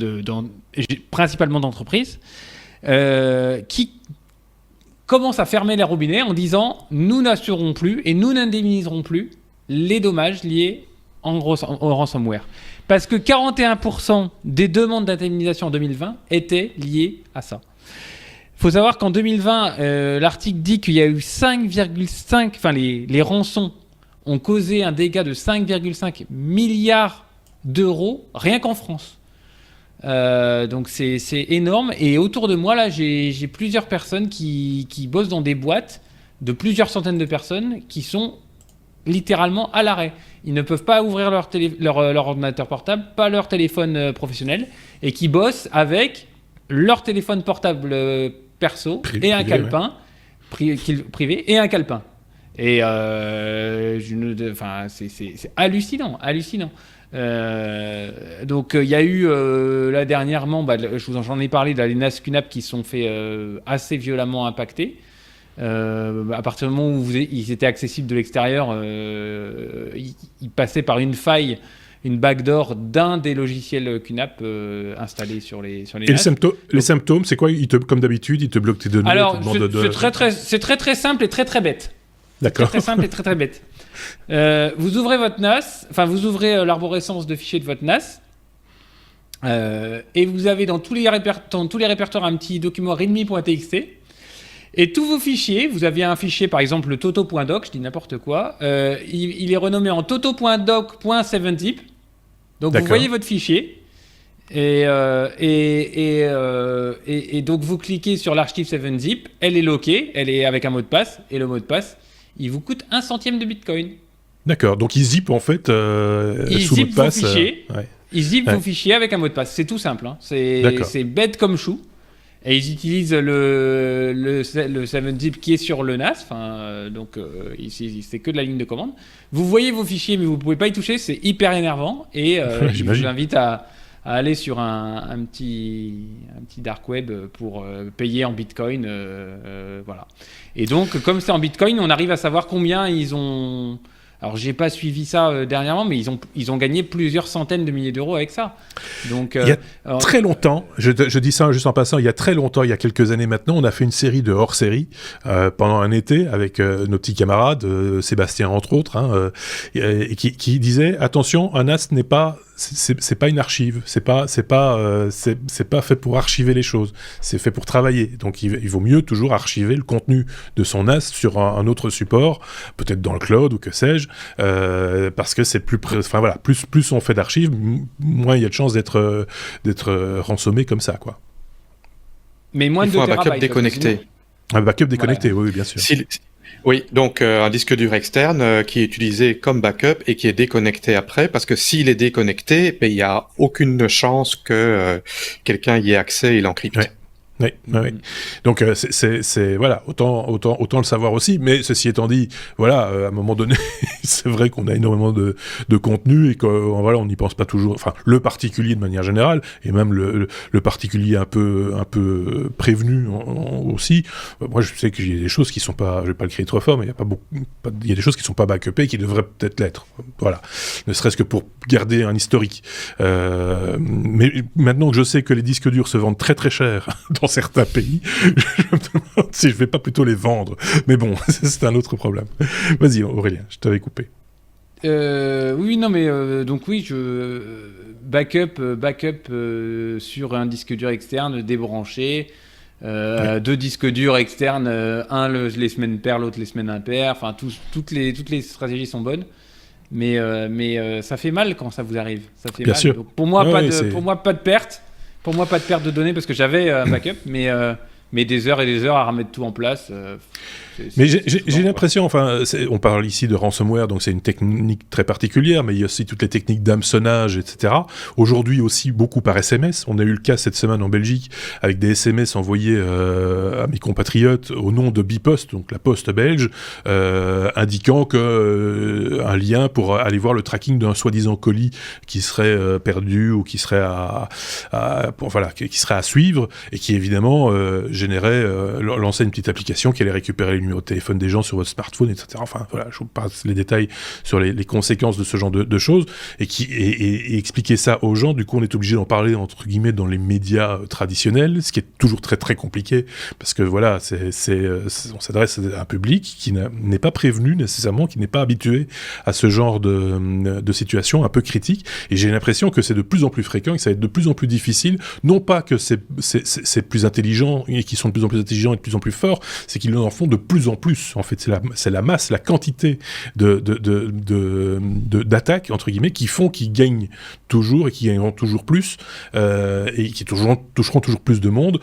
principalement d'entreprises, qui commence à fermer les robinets en disant « Nous n'assurerons plus et nous n'indemniserons plus les dommages liés au ransomware ». Parce que 41% des demandes d'indemnisation en 2020 étaient liées à ça. Il faut savoir qu'en 2020, l'article dit qu'il y a eu 5,5... Enfin, les rançons ont causé un dégât de 5,5 milliards d'euros rien qu'en France. Donc c'est énorme. Et autour de moi, là, j'ai plusieurs personnes qui bossent dans des boîtes de plusieurs centaines de personnes qui sont littéralement à l'arrêt. Ils ne peuvent pas ouvrir leur ordinateur portable, pas leur téléphone professionnel, et qui bossent avec leur téléphone portable perso et un calepin privé et un calepin. Et c'est hallucinant. Donc il y a eu là dernièrement, j'en ai parlé, les NAS QNAP qui sont fait assez violemment impacter. À partir du moment où ils étaient accessibles de l'extérieur, ils passaient par une faille, une backdoor d'un des logiciels QNAP installés sur les Et NAS. Les symptômes, c'est quoi? Comme d'habitude, il te bloque tes données. Alors, c'est très simple et très bête. D'accord. Très simple et très bête. Vous ouvrez votre NAS, enfin vous ouvrez l'arborescence de fichiers de votre NAS, et vous avez dans tous les répertoires un petit document readme.txt. Et tous vos fichiers, vous avez un fichier par exemple le toto.doc, je dis n'importe quoi, il est renommé en toto.doc.7zip. Donc vous voyez votre fichier. Et donc vous cliquez sur l'archive 7zip, elle est lockée, elle est avec un mot de passe, et le mot de passe, il vous coûte 1 centime de Bitcoin. D'accord, donc il zip en fait sous mot de passe. Il zip vos fichiers avec un mot de passe, c'est tout simple, hein. C'est bête comme chou. Et ils utilisent le 7zip qui est sur le NAS, donc c'est que de la ligne de commande. Vous voyez vos fichiers, mais vous ne pouvez pas y toucher, c'est hyper énervant. Et je vous invite à aller sur un petit dark web pour payer en Bitcoin. Voilà. Et donc, comme c'est en Bitcoin, on arrive à savoir combien ils ont... Alors, j'ai pas suivi ça dernièrement, mais ils ont gagné plusieurs centaines de milliers d'euros avec ça. Donc, il y a très longtemps, je dis ça juste en passant, il y a très longtemps, il y a quelques années maintenant, on a fait une série de hors-série pendant un été avec nos petits camarades, Sébastien entre autres, et qui disait attention, un NAS n'est pas c'est pas une archive, c'est pas fait pour archiver les choses, c'est fait pour travailler. Donc il vaut mieux toujours archiver le contenu de son NAS sur un autre support, peut-être dans le cloud ou que sais-je, parce que c'est plus on fait d'archives, moins il y a de chances d'être rançonné comme ça, quoi. Mais moins de 2 terabytes. Un backup déconnecté. Un backup déconnecté, oui, bien sûr. Oui, donc un disque dur externe qui est utilisé comme backup et qui est déconnecté après, parce que s'il est déconnecté, il n'y a aucune chance que quelqu'un y ait accès et l'encrypte. Ouais. Oui. Donc c'est voilà, autant le savoir aussi, mais ceci étant dit, voilà, à un moment donné, c'est vrai qu'on a énormément de contenu et qu'on n'y pense pas toujours, enfin le particulier de manière générale et même le particulier un peu prévenu aussi. Moi je sais qu'il y a des choses qui sont pas, je vais pas le crier trop fort, mais il y a des choses qui sont pas backupées qui devraient peut-être l'être. Voilà, ne serait-ce que pour garder un historique. Mais maintenant que je sais que les disques durs se vendent très très cher dans certains pays, je me demande si je vais pas plutôt les vendre. Mais bon, c'est un autre problème. Vas-y Aurélien, je t'avais coupé. Oui, non, mais donc oui, backup sur un disque dur externe débranché, 2 disques durs externes, un les semaines paires, l'autre les semaines impaires. Enfin, toutes les stratégies sont bonnes. Mais ça fait mal quand ça vous arrive. Ça fait Bien mal. sûr. Donc, pour moi, pas de perte. Pour moi, pas de perte de données parce que j'avais un backup, mais des heures et des heures à remettre tout en place. Mais j'ai l'impression, on parle ici de ransomware, donc c'est une technique très particulière, mais il y a aussi toutes les techniques d'hameçonnage, etc. Aujourd'hui aussi beaucoup par SMS. On a eu le cas cette semaine en Belgique avec des SMS envoyés à mes compatriotes au nom de Bipost, donc la poste belge, indiquant un lien pour aller voir le tracking d'un soi-disant colis qui serait perdu ou qui serait qui serait à suivre et qui évidemment lançait une petite application qui allait récupérer les numéros de téléphone des gens sur votre smartphone, etc. Enfin, voilà, je vous passe les détails sur les conséquences de ce genre de choses et expliquer ça aux gens. Du coup, on est obligé d'en parler, entre guillemets, dans les médias traditionnels, ce qui est toujours très, très compliqué parce que, voilà, on s'adresse à un public qui n'est pas prévenu nécessairement, qui n'est pas habitué à ce genre de situation un peu critique. Et j'ai l'impression que c'est de plus en plus fréquent et que ça va être de plus en plus difficile. Non pas que c'est plus intelligent et qu'ils sont de plus en plus intelligents et de plus en plus forts, c'est qu'ils en font de plus en plus. En fait, c'est la masse, la quantité d'attaques, entre guillemets, qui gagnent toujours et qui gagneront toujours plus et qui toucheront toujours plus de monde,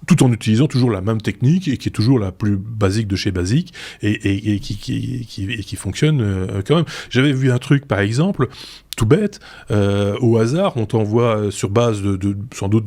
tout en utilisant toujours la même technique et qui est toujours la plus basique de chez basique et qui fonctionne quand même. J'avais vu un truc, par exemple, tout bête, au hasard, on t'envoie sur base sans doute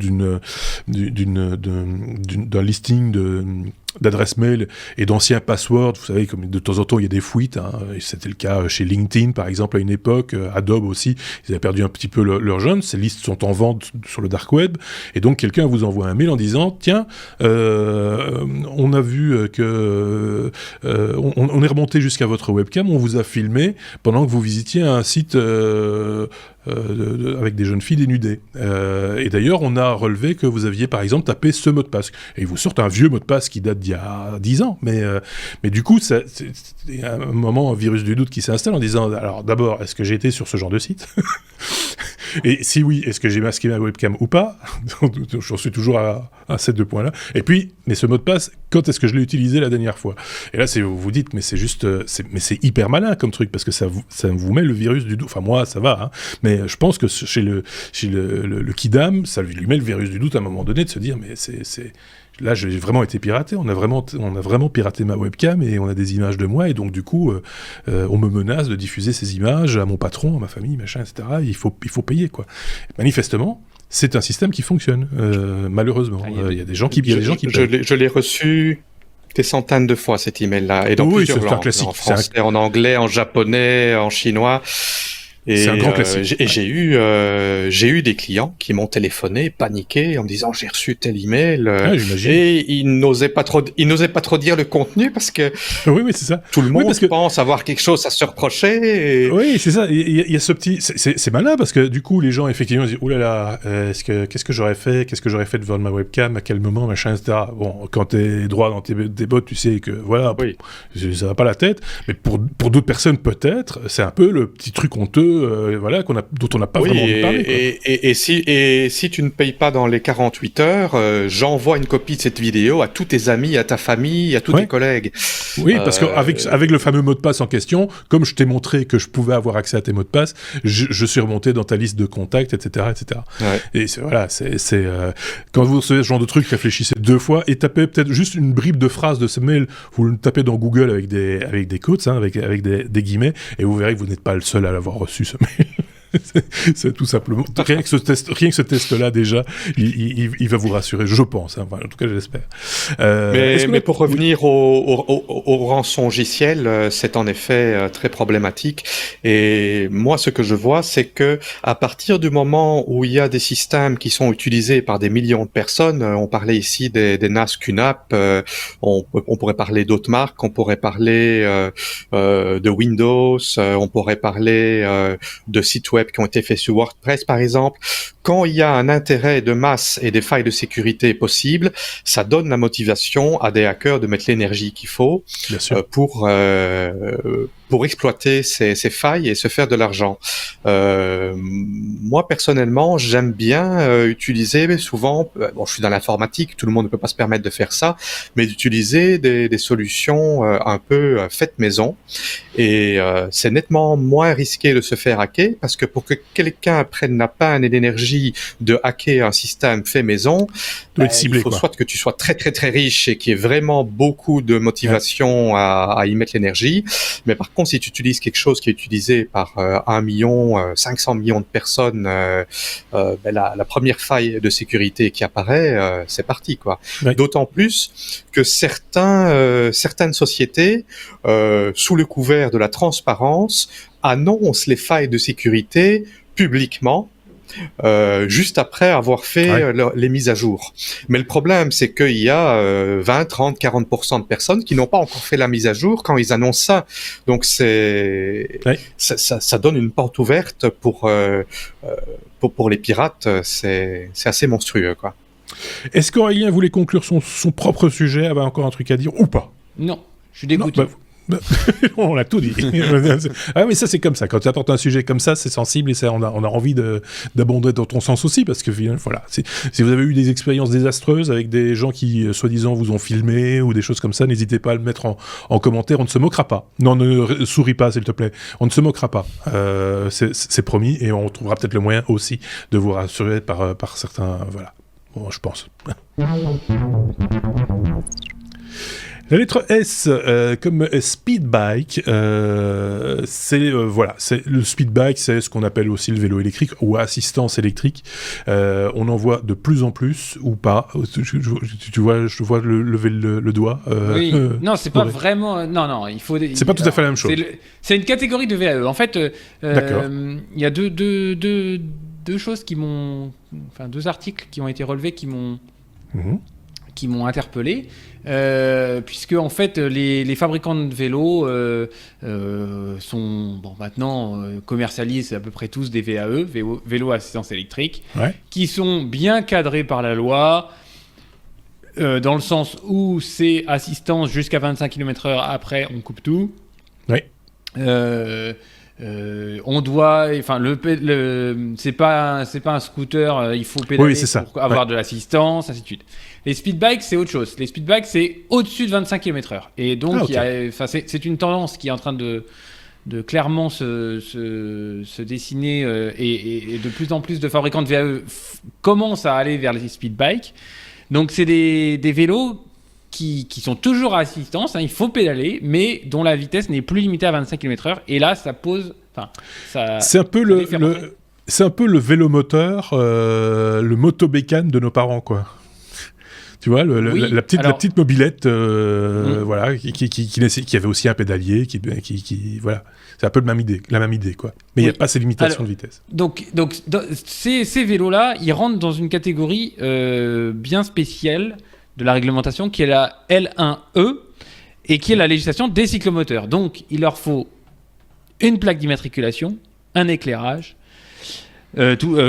d'un listing d'adresses mail et d'anciens passwords. Vous savez, comme de temps en temps, il y a des fuites. Et c'était le cas chez LinkedIn, par exemple, à une époque. Adobe aussi, ils avaient perdu un petit peu leur jeune. Ces listes sont en vente sur le dark web. Et donc, quelqu'un vous envoie un mail en disant « Tiens, on a vu que... on est remonté jusqu'à votre webcam, on vous a filmé pendant que vous visitiez un site... avec des jeunes filles dénudées. Et d'ailleurs, on a relevé que vous aviez, par exemple, tapé ce mot de passe. Et ils vous sortent un vieux mot de passe qui date d'il y a 10 ans. Mais du coup, c'est un moment, un virus du doute qui s'installe en disant, alors d'abord, est-ce que j'ai été sur ce genre de site ? Et si oui, est-ce que j'ai masqué ma webcam ou pas ? J'en suis toujours à ces 2 points-là. Et puis, mais ce mot de passe, quand est-ce que je l'ai utilisé la dernière fois ? Et là, vous vous dites, mais c'est juste... mais c'est hyper malin comme truc, parce que ça vous met le virus du doute. Enfin, moi, ça va, hein. Mais je pense que chez le Kidam, ça lui met le virus du doute à un moment donné, de se dire, mais là, j'ai vraiment été piraté. On a vraiment piraté ma webcam et on a des images de moi. Et donc, du coup, on me menace de diffuser ces images à mon patron, à ma famille, machin, etc. Il faut payer, quoi. Manifestement, c'est un système qui fonctionne, malheureusement. Il y a des gens qui payent. Je l'ai reçu des centaines de fois, cet email-là. Et dans plusieurs langues. Classique. En français, en anglais, en japonais, en chinois. Et c'est un grand classique. Et j'ai eu des clients qui m'ont téléphoné, paniqués, en me disant j'ai reçu tel email. Et ils n'osaient pas trop dire le contenu parce que oui, c'est ça. Tout le monde pense avoir quelque chose à se reprocher. Et... Oui, c'est ça. Il y a ce petit, c'est malin parce que du coup les gens effectivement disent oulala, qu'est-ce que j'aurais fait devant ma webcam, à quel moment, machin, etc. Bon, quand t'es droit dans tes bottes, tu sais que voilà, ça va pas la tête. Mais pour d'autres personnes peut-être, c'est un peu le petit truc honteux. Voilà, dont on n'a pas vraiment envie de parler. Et si tu ne payes pas dans les 48 heures, j'envoie une copie de cette vidéo à tous tes amis, à ta famille, à tous tes collègues. Oui, parce qu'avec le fameux mot de passe en question, comme je t'ai montré que je pouvais avoir accès à tes mots de passe, je suis remonté dans ta liste de contacts, etc. etc. Ouais. Et quand vous recevez ce genre de truc, réfléchissez 2 fois et tapez peut-être juste une bribe de phrase de ce mail, vous le tapez dans Google avec des quotes, avec des guillemets, et vous verrez que vous n'êtes pas le seul à l'avoir reçu ce mail. C'est tout simplement rien que ce test-là déjà, il va vous rassurer, je pense. Enfin, en tout cas, j'espère. Mais pour revenir au rançongiciel, c'est en effet très problématique. Et moi, ce que je vois, c'est que à partir du moment où il y a des systèmes qui sont utilisés par des millions de personnes, on parlait ici des NAS QNAP, on pourrait parler d'autres marques, on pourrait parler de Windows, on pourrait parler de sites web qui ont été faits sur WordPress, par exemple. Quand il y a un intérêt de masse et des failles de sécurité possibles, ça donne la motivation à des hackers de mettre l'énergie qu'il faut pour exploiter ces failles et se faire de l'argent. Moi, personnellement, j'aime bien utiliser souvent, je suis dans l'informatique, tout le monde ne peut pas se permettre de faire ça, mais d'utiliser des solutions un peu faites maison. Et c'est nettement moins risqué de se faire hacker, parce que pour que quelqu'un prenne la peine et l'énergie de hacker un système fait maison, il faut soit que tu sois très très très riche et qu'il y ait vraiment beaucoup de motivation à y mettre l'énergie, mais par contre, si tu utilises quelque chose qui est utilisé par 1 million, 500 millions de personnes, la première faille de sécurité qui apparaît, c'est parti, quoi. Ouais. D'autant plus que certaines sociétés, sous le couvert de la transparence, annoncent les failles de sécurité publiquement, juste après avoir fait les mises à jour. Mais le problème, c'est qu'il y a 20, 30, 40% de personnes qui n'ont pas encore fait la mise à jour quand ils annoncent ça. Donc ça donne une porte ouverte pour les pirates. C'est assez monstrueux, quoi. Est-ce qu'Aurélien voulait conclure son propre sujet, avait encore un truc à dire ou pas ? Non, je suis dégoûté. On l'a tout dit. Ah, mais ça, c'est comme ça. Quand tu apportes un sujet comme ça, c'est sensible et on a envie d'abonder dans ton sens aussi, parce que voilà, si vous avez eu des expériences désastreuses avec des gens qui, soi-disant, vous ont filmé ou des choses comme ça, n'hésitez pas à le mettre en commentaire. On ne se moquera pas. Non, ne souris pas, s'il te plaît. On ne se moquera pas. C'est promis, et on trouvera peut-être le moyen aussi de vous rassurer par certains... Voilà. Bon, je pense. La lettre S, comme speed bike, c'est le speed bike, c'est ce qu'on appelle aussi le vélo électrique ou assistance électrique. On en voit de plus en plus ou pas. Tu vois, je vois lever le doigt. Oui. Non, c'est pas vraiment. Non, il faut. C'est pas tout à fait la même chose. C'est une catégorie de VAE. En fait, D'accord. il y a deux choses qui m'ont, enfin deux articles qui ont été relevés qui m'ont interpellé, puisque en fait les fabricants de vélos maintenant commercialisent à peu près tous des VAE, vélo assistance électrique, qui sont bien cadrés par la loi, dans le sens où c'est assistance jusqu'à 25 km/h, après on coupe tout. Oui. On doit, enfin, c'est pas un scooter, il faut pédaler pour avoir de l'assistance, ainsi de suite. Les speedbikes, c'est autre chose. Les speedbikes, c'est au-dessus de 25 km/h. Et donc, c'est une tendance qui est en train de clairement se dessiner, et de plus en plus de fabricants de VAE commencent à aller vers les speedbikes. Donc, c'est des vélos qui sont toujours à assistance, il faut pédaler, mais dont la vitesse n'est plus limitée à 25 km/h. Et là, ça pose... C'est un peu le vélomoteur, le motobécane de nos parents, quoi. Tu vois, la petite mobilette, voilà, qui avait aussi un pédalier, voilà. C'est un peu la même idée, quoi. Mais il n'y a pas ces limitations de vitesse. Donc ces vélos-là, ils rentrent dans une catégorie bien spéciale de la réglementation, qui est la L1E, et qui est la législation des cyclomoteurs. Donc, il leur faut une plaque d'immatriculation, un éclairage,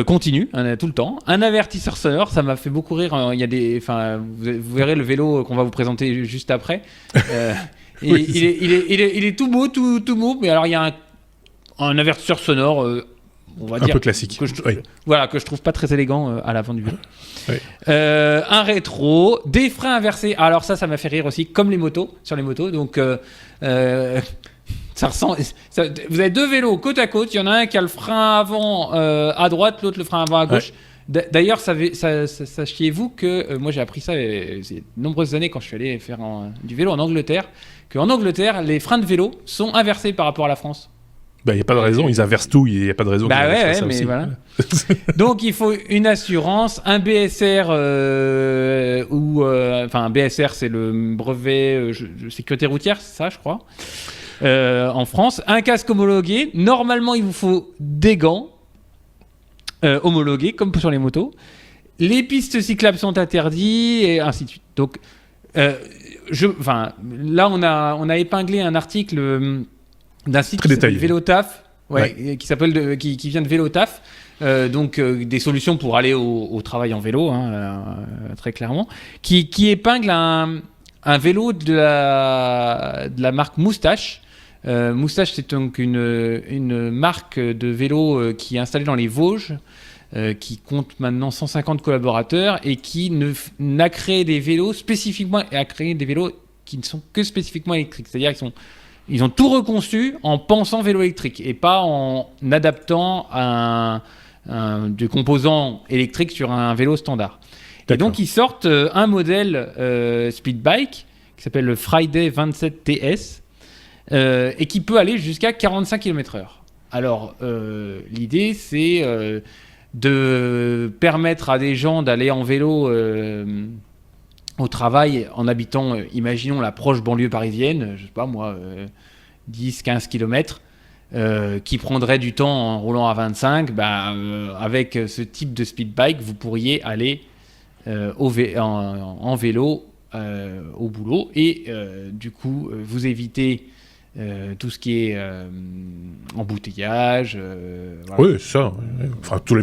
continu, tout le temps, un avertisseur sonore. Ça m'a fait beaucoup rire. Il y a vous verrez le vélo qu'on va vous présenter juste après. Il est tout beau, tout mou, mais alors il y a un avertisseur sonore, on va dire, un peu classique, que je trouve pas très élégant à l'avant du vélo. Oui. Un rétro, des freins inversés. Alors ça m'a fait rire aussi, comme sur les motos. Donc ça ressemble. Vous avez deux vélos côte à côte. Il y en a un qui a le frein avant à droite, l'autre le frein avant à gauche. Ouais. D'ailleurs, sachiez-vous que moi j'ai appris ça il y a de nombreuses années quand je suis allé faire du vélo en Angleterre, qu'en Angleterre, les freins de vélo sont inversés par rapport à la France. Il n'y a pas de raison, ils inversent tout, il n'y a pas de raison qu'ils inversent ça aussi. Voilà. Donc il faut une assurance, un BSR, un BSR c'est le brevet de sécurité routière, c'est ça je crois, en France, un casque homologué, normalement il vous faut des gants homologués comme sur les motos, les pistes cyclables sont interdites et ainsi de suite. Donc là on a épinglé un article d'un site qui s'appelle Vélotaf, qui vient de Vélotaf, donc des solutions pour aller au travail en vélo, très clairement, qui épingle un vélo de la marque Moustache. Moustache, c'est donc une marque de vélo qui est installée dans les Vosges, qui compte maintenant 150 collaborateurs et qui n'a créé des vélos spécifiquement, et a créé des vélos qui ne sont que spécifiquement électriques, c'est-à-dire ils ont tout reconçu en pensant vélo électrique et pas en adaptant des composants électriques sur un vélo standard. D'accord. Et donc, ils sortent un modèle speed bike qui s'appelle le Friday 27 TS et qui peut aller jusqu'à 45 km/h. Alors, l'idée, c'est de permettre à des gens d'aller en vélo au travail en habitant, imaginons, la proche banlieue parisienne, je sais pas moi, 10-15 km, qui prendrait du temps en roulant à 25, avec ce type de speed bike, vous pourriez aller en vélo au boulot et du coup vous évitez tout ce qui est embouteillage. Voilà. Oui, ça. Enfin, tout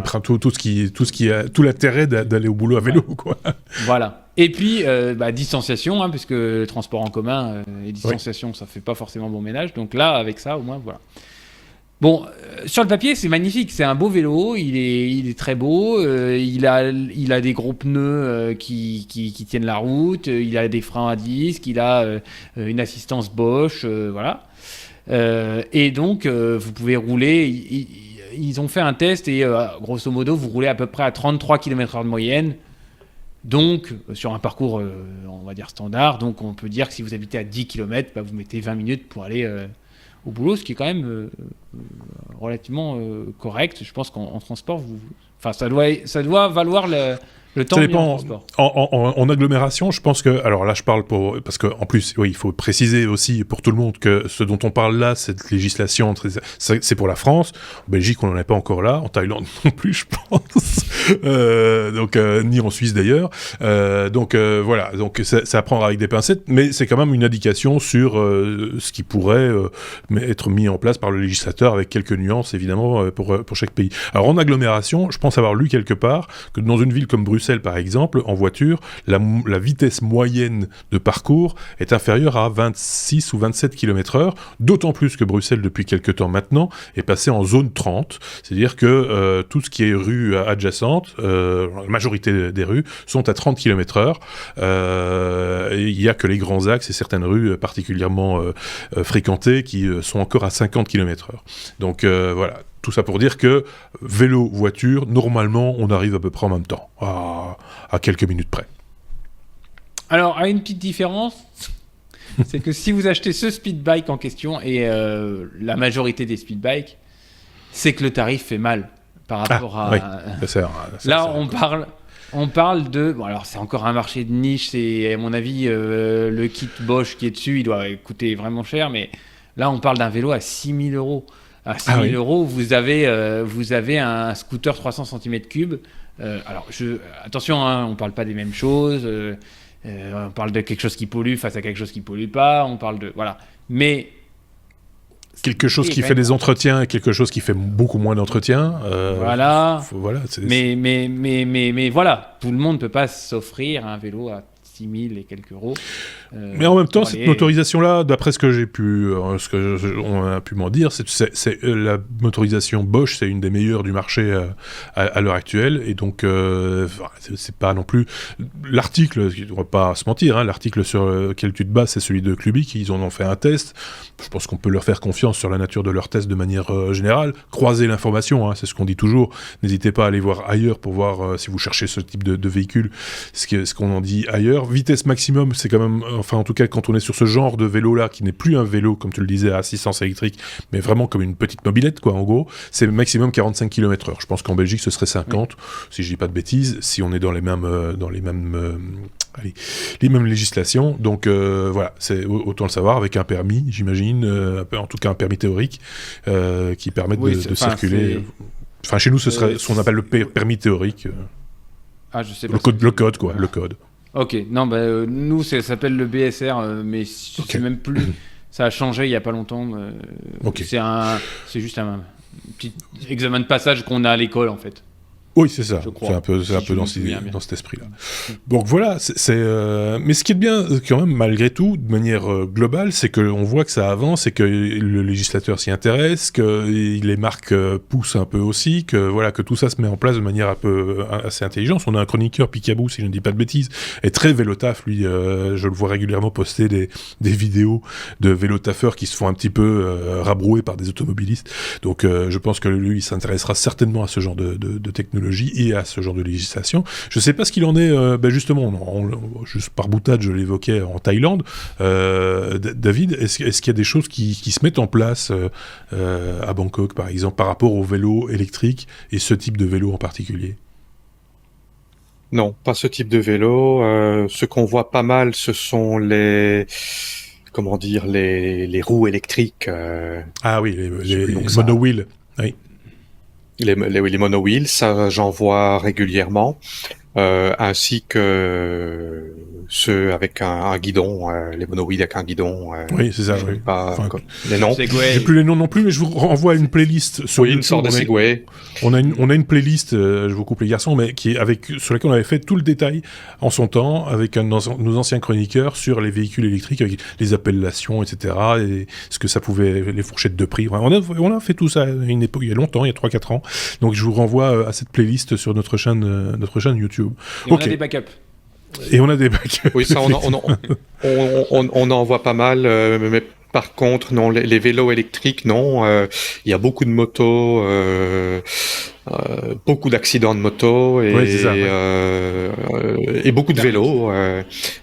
l'intérêt d'aller au boulot à vélo, quoi. Voilà. Et puis, distanciation, puisque le transport en commun et distanciation, ça fait pas forcément bon ménage. Donc là, avec ça, au moins, voilà. Bon, sur le papier, c'est magnifique. C'est un beau vélo. Il est très beau. Il a des gros pneus qui tiennent la route. Il a des freins à disque. Il a une assistance Bosch. Voilà. Et donc, vous pouvez rouler. Ils ont fait un test et grosso modo, vous roulez à peu près à 33 km/h de moyenne. Donc, sur un parcours, on va dire standard, donc on peut dire que si vous habitez à 10 km, vous mettez 20 minutes pour aller au boulot, ce qui est quand même relativement correct. Je pense qu'en transport, ça doit valoir le temps Ça mis dépend. en transport. En agglomération, je pense que... Alors là, je parle parce qu'en plus, oui, il faut préciser aussi pour tout le monde que ce dont on parle là, cette législation, c'est pour la France. En Belgique, on n'en est pas encore là. En Thaïlande non plus, je pense. Ni en Suisse d'ailleurs. Voilà. Donc, c'est à prendre avec des pincettes, mais c'est quand même une indication sur ce qui pourrait être mis en place par le législateur avec quelques nuances, évidemment, pour chaque pays. Alors, en agglomération, je pense avoir lu quelque part que dans une ville comme Bruxelles, par exemple, en voiture, la vitesse moyenne de parcours est inférieure à 26 ou 27 km/h, d'autant plus que Bruxelles, depuis quelques temps maintenant, est passé en zone 30, c'est-à-dire que tout ce qui est rues adjacentes, la majorité des rues, sont à 30 km/h. Il n'y a que les grands axes et certaines rues particulièrement fréquentées qui sont encore à 50 km/h. Donc voilà. Tout ça pour dire que vélo, voiture, normalement, on arrive à peu près en même temps, à quelques minutes près. Alors, à une petite différence, c'est que si vous achetez ce speed bike en question, et la majorité des speed bikes, c'est que le tarif fait mal par rapport à... Oui. On parle de... Bon, alors, c'est encore un marché de niche, c'est, à mon avis, le kit Bosch qui est dessus, il doit coûter vraiment cher, mais là, on parle d'un vélo à 6 000 €. À 6 000 €, vous avez un scooter 300 cm3. Attention, hein, on ne parle pas des mêmes choses. On parle de quelque chose qui pollue face à quelque chose qui ne pollue pas. On parle de... Voilà. Mais... Quelque chose qui fait des entretiens et quelque chose qui fait beaucoup moins d'entretiens. Voilà. Voilà. Mais voilà, tout le monde ne peut pas s'offrir un vélo à 6 000 et quelques euros. Mais en même temps, cette motorisation-là, d'après ce que j'ai pu, on a pu m'en dire, c'est la motorisation Bosch, c'est une des meilleures du marché à l'heure actuelle, et donc c'est pas non plus l'article, on va pas se mentir, hein, l'article sur lequel tu te bases, c'est celui de Clubic, ils en ont fait un test. Je pense qu'on peut leur faire confiance sur la nature de leur test de manière générale. Croisez l'information, hein, c'est ce qu'on dit toujours. N'hésitez pas à aller voir ailleurs pour voir si vous cherchez ce type de véhicule, ce qu'on en dit ailleurs. Vitesse maximum, c'est quand même, enfin en tout cas quand on est sur ce genre de vélo-là, qui n'est plus un vélo, comme tu le disais, à assistance électrique, mais vraiment comme une pettes mobilette, quoi, en gros, c'est maximum 45 km/h. Je pense qu'en Belgique, ce serait 50, si je dis pas de bêtises, si on est dans les mêmes législations. Donc voilà, c'est autant le savoir, avec un permis, j'imagine, en tout cas un permis théorique, qui permet de circuler. Enfin, chez nous, ce serait ce qu'on appelle le permis théorique. Je sais pas. Le code, quoi, le code. Ok, non, nous, ça s'appelle le BSR, mais c'est même plus... Ça a changé il n'y a pas longtemps. C'est juste un petit examen de passage qu'on a à l'école, en fait. Oui, c'est ça. C'est un peu dans cet esprit-là. Donc voilà, mais ce qui est bien, quand même, malgré tout, de manière globale, c'est qu'on voit que ça avance et que le législateur s'y intéresse, que les marques poussent un peu aussi, que tout ça se met en place de manière un peu assez intelligente. On a un chroniqueur, Picaboo, si je ne dis pas de bêtises, est très vélotaf, lui. Je le vois régulièrement poster des vidéos de vélotafeurs qui se font un petit peu rabrouer par des automobilistes. Donc je pense que lui, il s'intéressera certainement à ce genre de technologie et à ce genre de législation. Je ne sais pas ce qu'il en est, justement, juste par boutade, je l'évoquais en Thaïlande. David, est-ce qu'il y a des choses qui se mettent en place à Bangkok, par exemple, par rapport au vélo électrique et ce type de vélo en particulier ? Non, pas ce type de vélo. Ce qu'on voit pas mal, ce sont les roues électriques. Ah oui, les monowheels. Oui. Les monowheels, ça j'en vois régulièrement, ainsi que ceux avec un guidon, les monowheels avec un guidon. Oui, c'est ça. Oui. Les noms. J'ai plus les noms non plus, mais je vous renvoie à une playlist sur YouTube. Une sorte de Segway. On a une playlist, je vous coupe les garçons, mais sur laquelle on avait fait tout le détail en son temps avec nos anciens chroniqueurs sur les véhicules électriques, avec les appellations, etc. Et ce que ça pouvait, les fourchettes de prix. On a fait tout ça à une époque, il y a longtemps, il y a 3-4 ans. Donc je vous renvoie à cette playlist sur notre chaîne YouTube. Et on a des backups. Et on a des backups. Oui, ça, on en voit pas mal, mais Par contre, non, les vélos électriques, non. Il y a beaucoup de motos, beaucoup d'accidents de moto et, Ouais, c'est ça, et beaucoup de vélos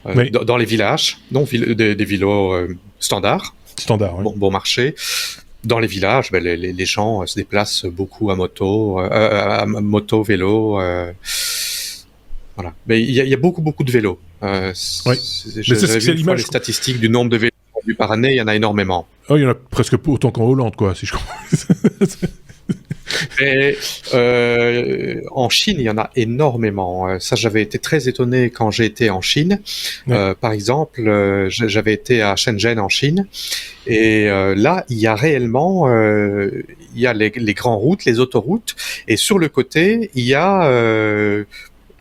Oui. dans les villages. Non, des vélos standards, Standard, oui. bon marché. Dans les villages, les gens se déplacent beaucoup à moto, vélo. Voilà. Mais il y a beaucoup de vélos. Oui. J'avais vu une fois les statistiques du nombre de vélos vendus par année, il y en a énormément. Oh, il y en a presque autant qu'en Hollande, quoi, si je comprends. Et, en Chine, il y en a énormément. Ça, j'avais été très étonné quand j'ai été en Chine. Ouais. Par exemple, j'avais été à Shenzhen en Chine, et là, il y a réellement, il y a les grandes routes, les autoroutes, et sur le côté, il y a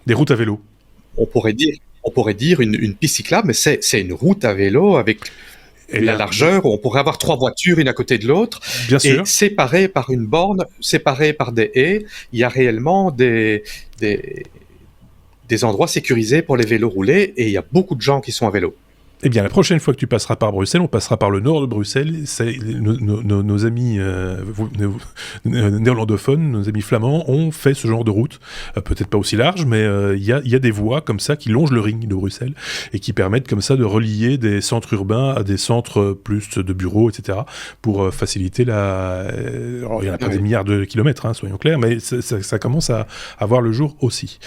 Des routes à vélo. on pourrait dire une piste cyclable, mais c'est une route à vélo avec la largeur où on pourrait avoir 3 voitures, une à côté de l'autre, Bien sûr. et séparées par une borne, séparées par des haies. Il y a réellement des endroits sécurisés pour les vélos roulés, et il y a beaucoup de gens qui sont à vélo. Eh bien, la prochaine fois que tu passeras par Bruxelles, on passera par le nord de Bruxelles. Nos amis néerlandophones, nos amis flamands, ont fait ce genre de route. Peut-être pas aussi large, mais il y a des voies comme ça qui longent le ring de Bruxelles et qui permettent comme ça de relier des centres urbains à des centres plus de bureaux, etc. pour faciliter alors, il n'y en a pas des milliards de kilomètres, soyons clairs, mais ça commence à voir le jour aussi.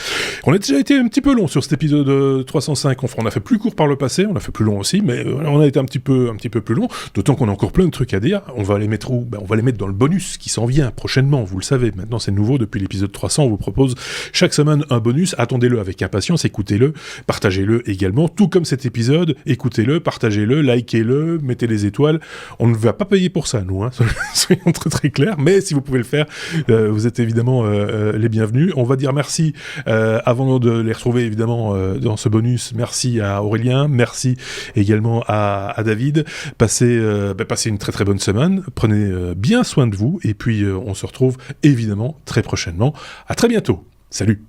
On a déjà été un petit peu long sur cet épisode 305. On a fait plus court par le passé, on a fait plus long aussi, mais on a été un petit peu plus long, d'autant qu'on a encore plein de trucs à dire. On va les mettre où ? On va les mettre dans le bonus qui s'en vient prochainement, vous le savez. Maintenant, c'est nouveau depuis l'épisode 300, on vous propose chaque semaine un bonus. Attendez-le avec impatience, écoutez-le, partagez-le également, tout comme cet épisode. Écoutez-le, partagez-le, likez-le, mettez les étoiles. On ne va pas payer pour ça, nous, soyons très très clairs, mais si vous pouvez le faire, vous êtes évidemment les bienvenus. On va dire merci avant de les retrouver évidemment dans ce bonus. Merci à Aurélien, merci également à David. Passez une très très bonne semaine, prenez bien soin de vous, et puis on se retrouve évidemment très prochainement. À très bientôt. Salut.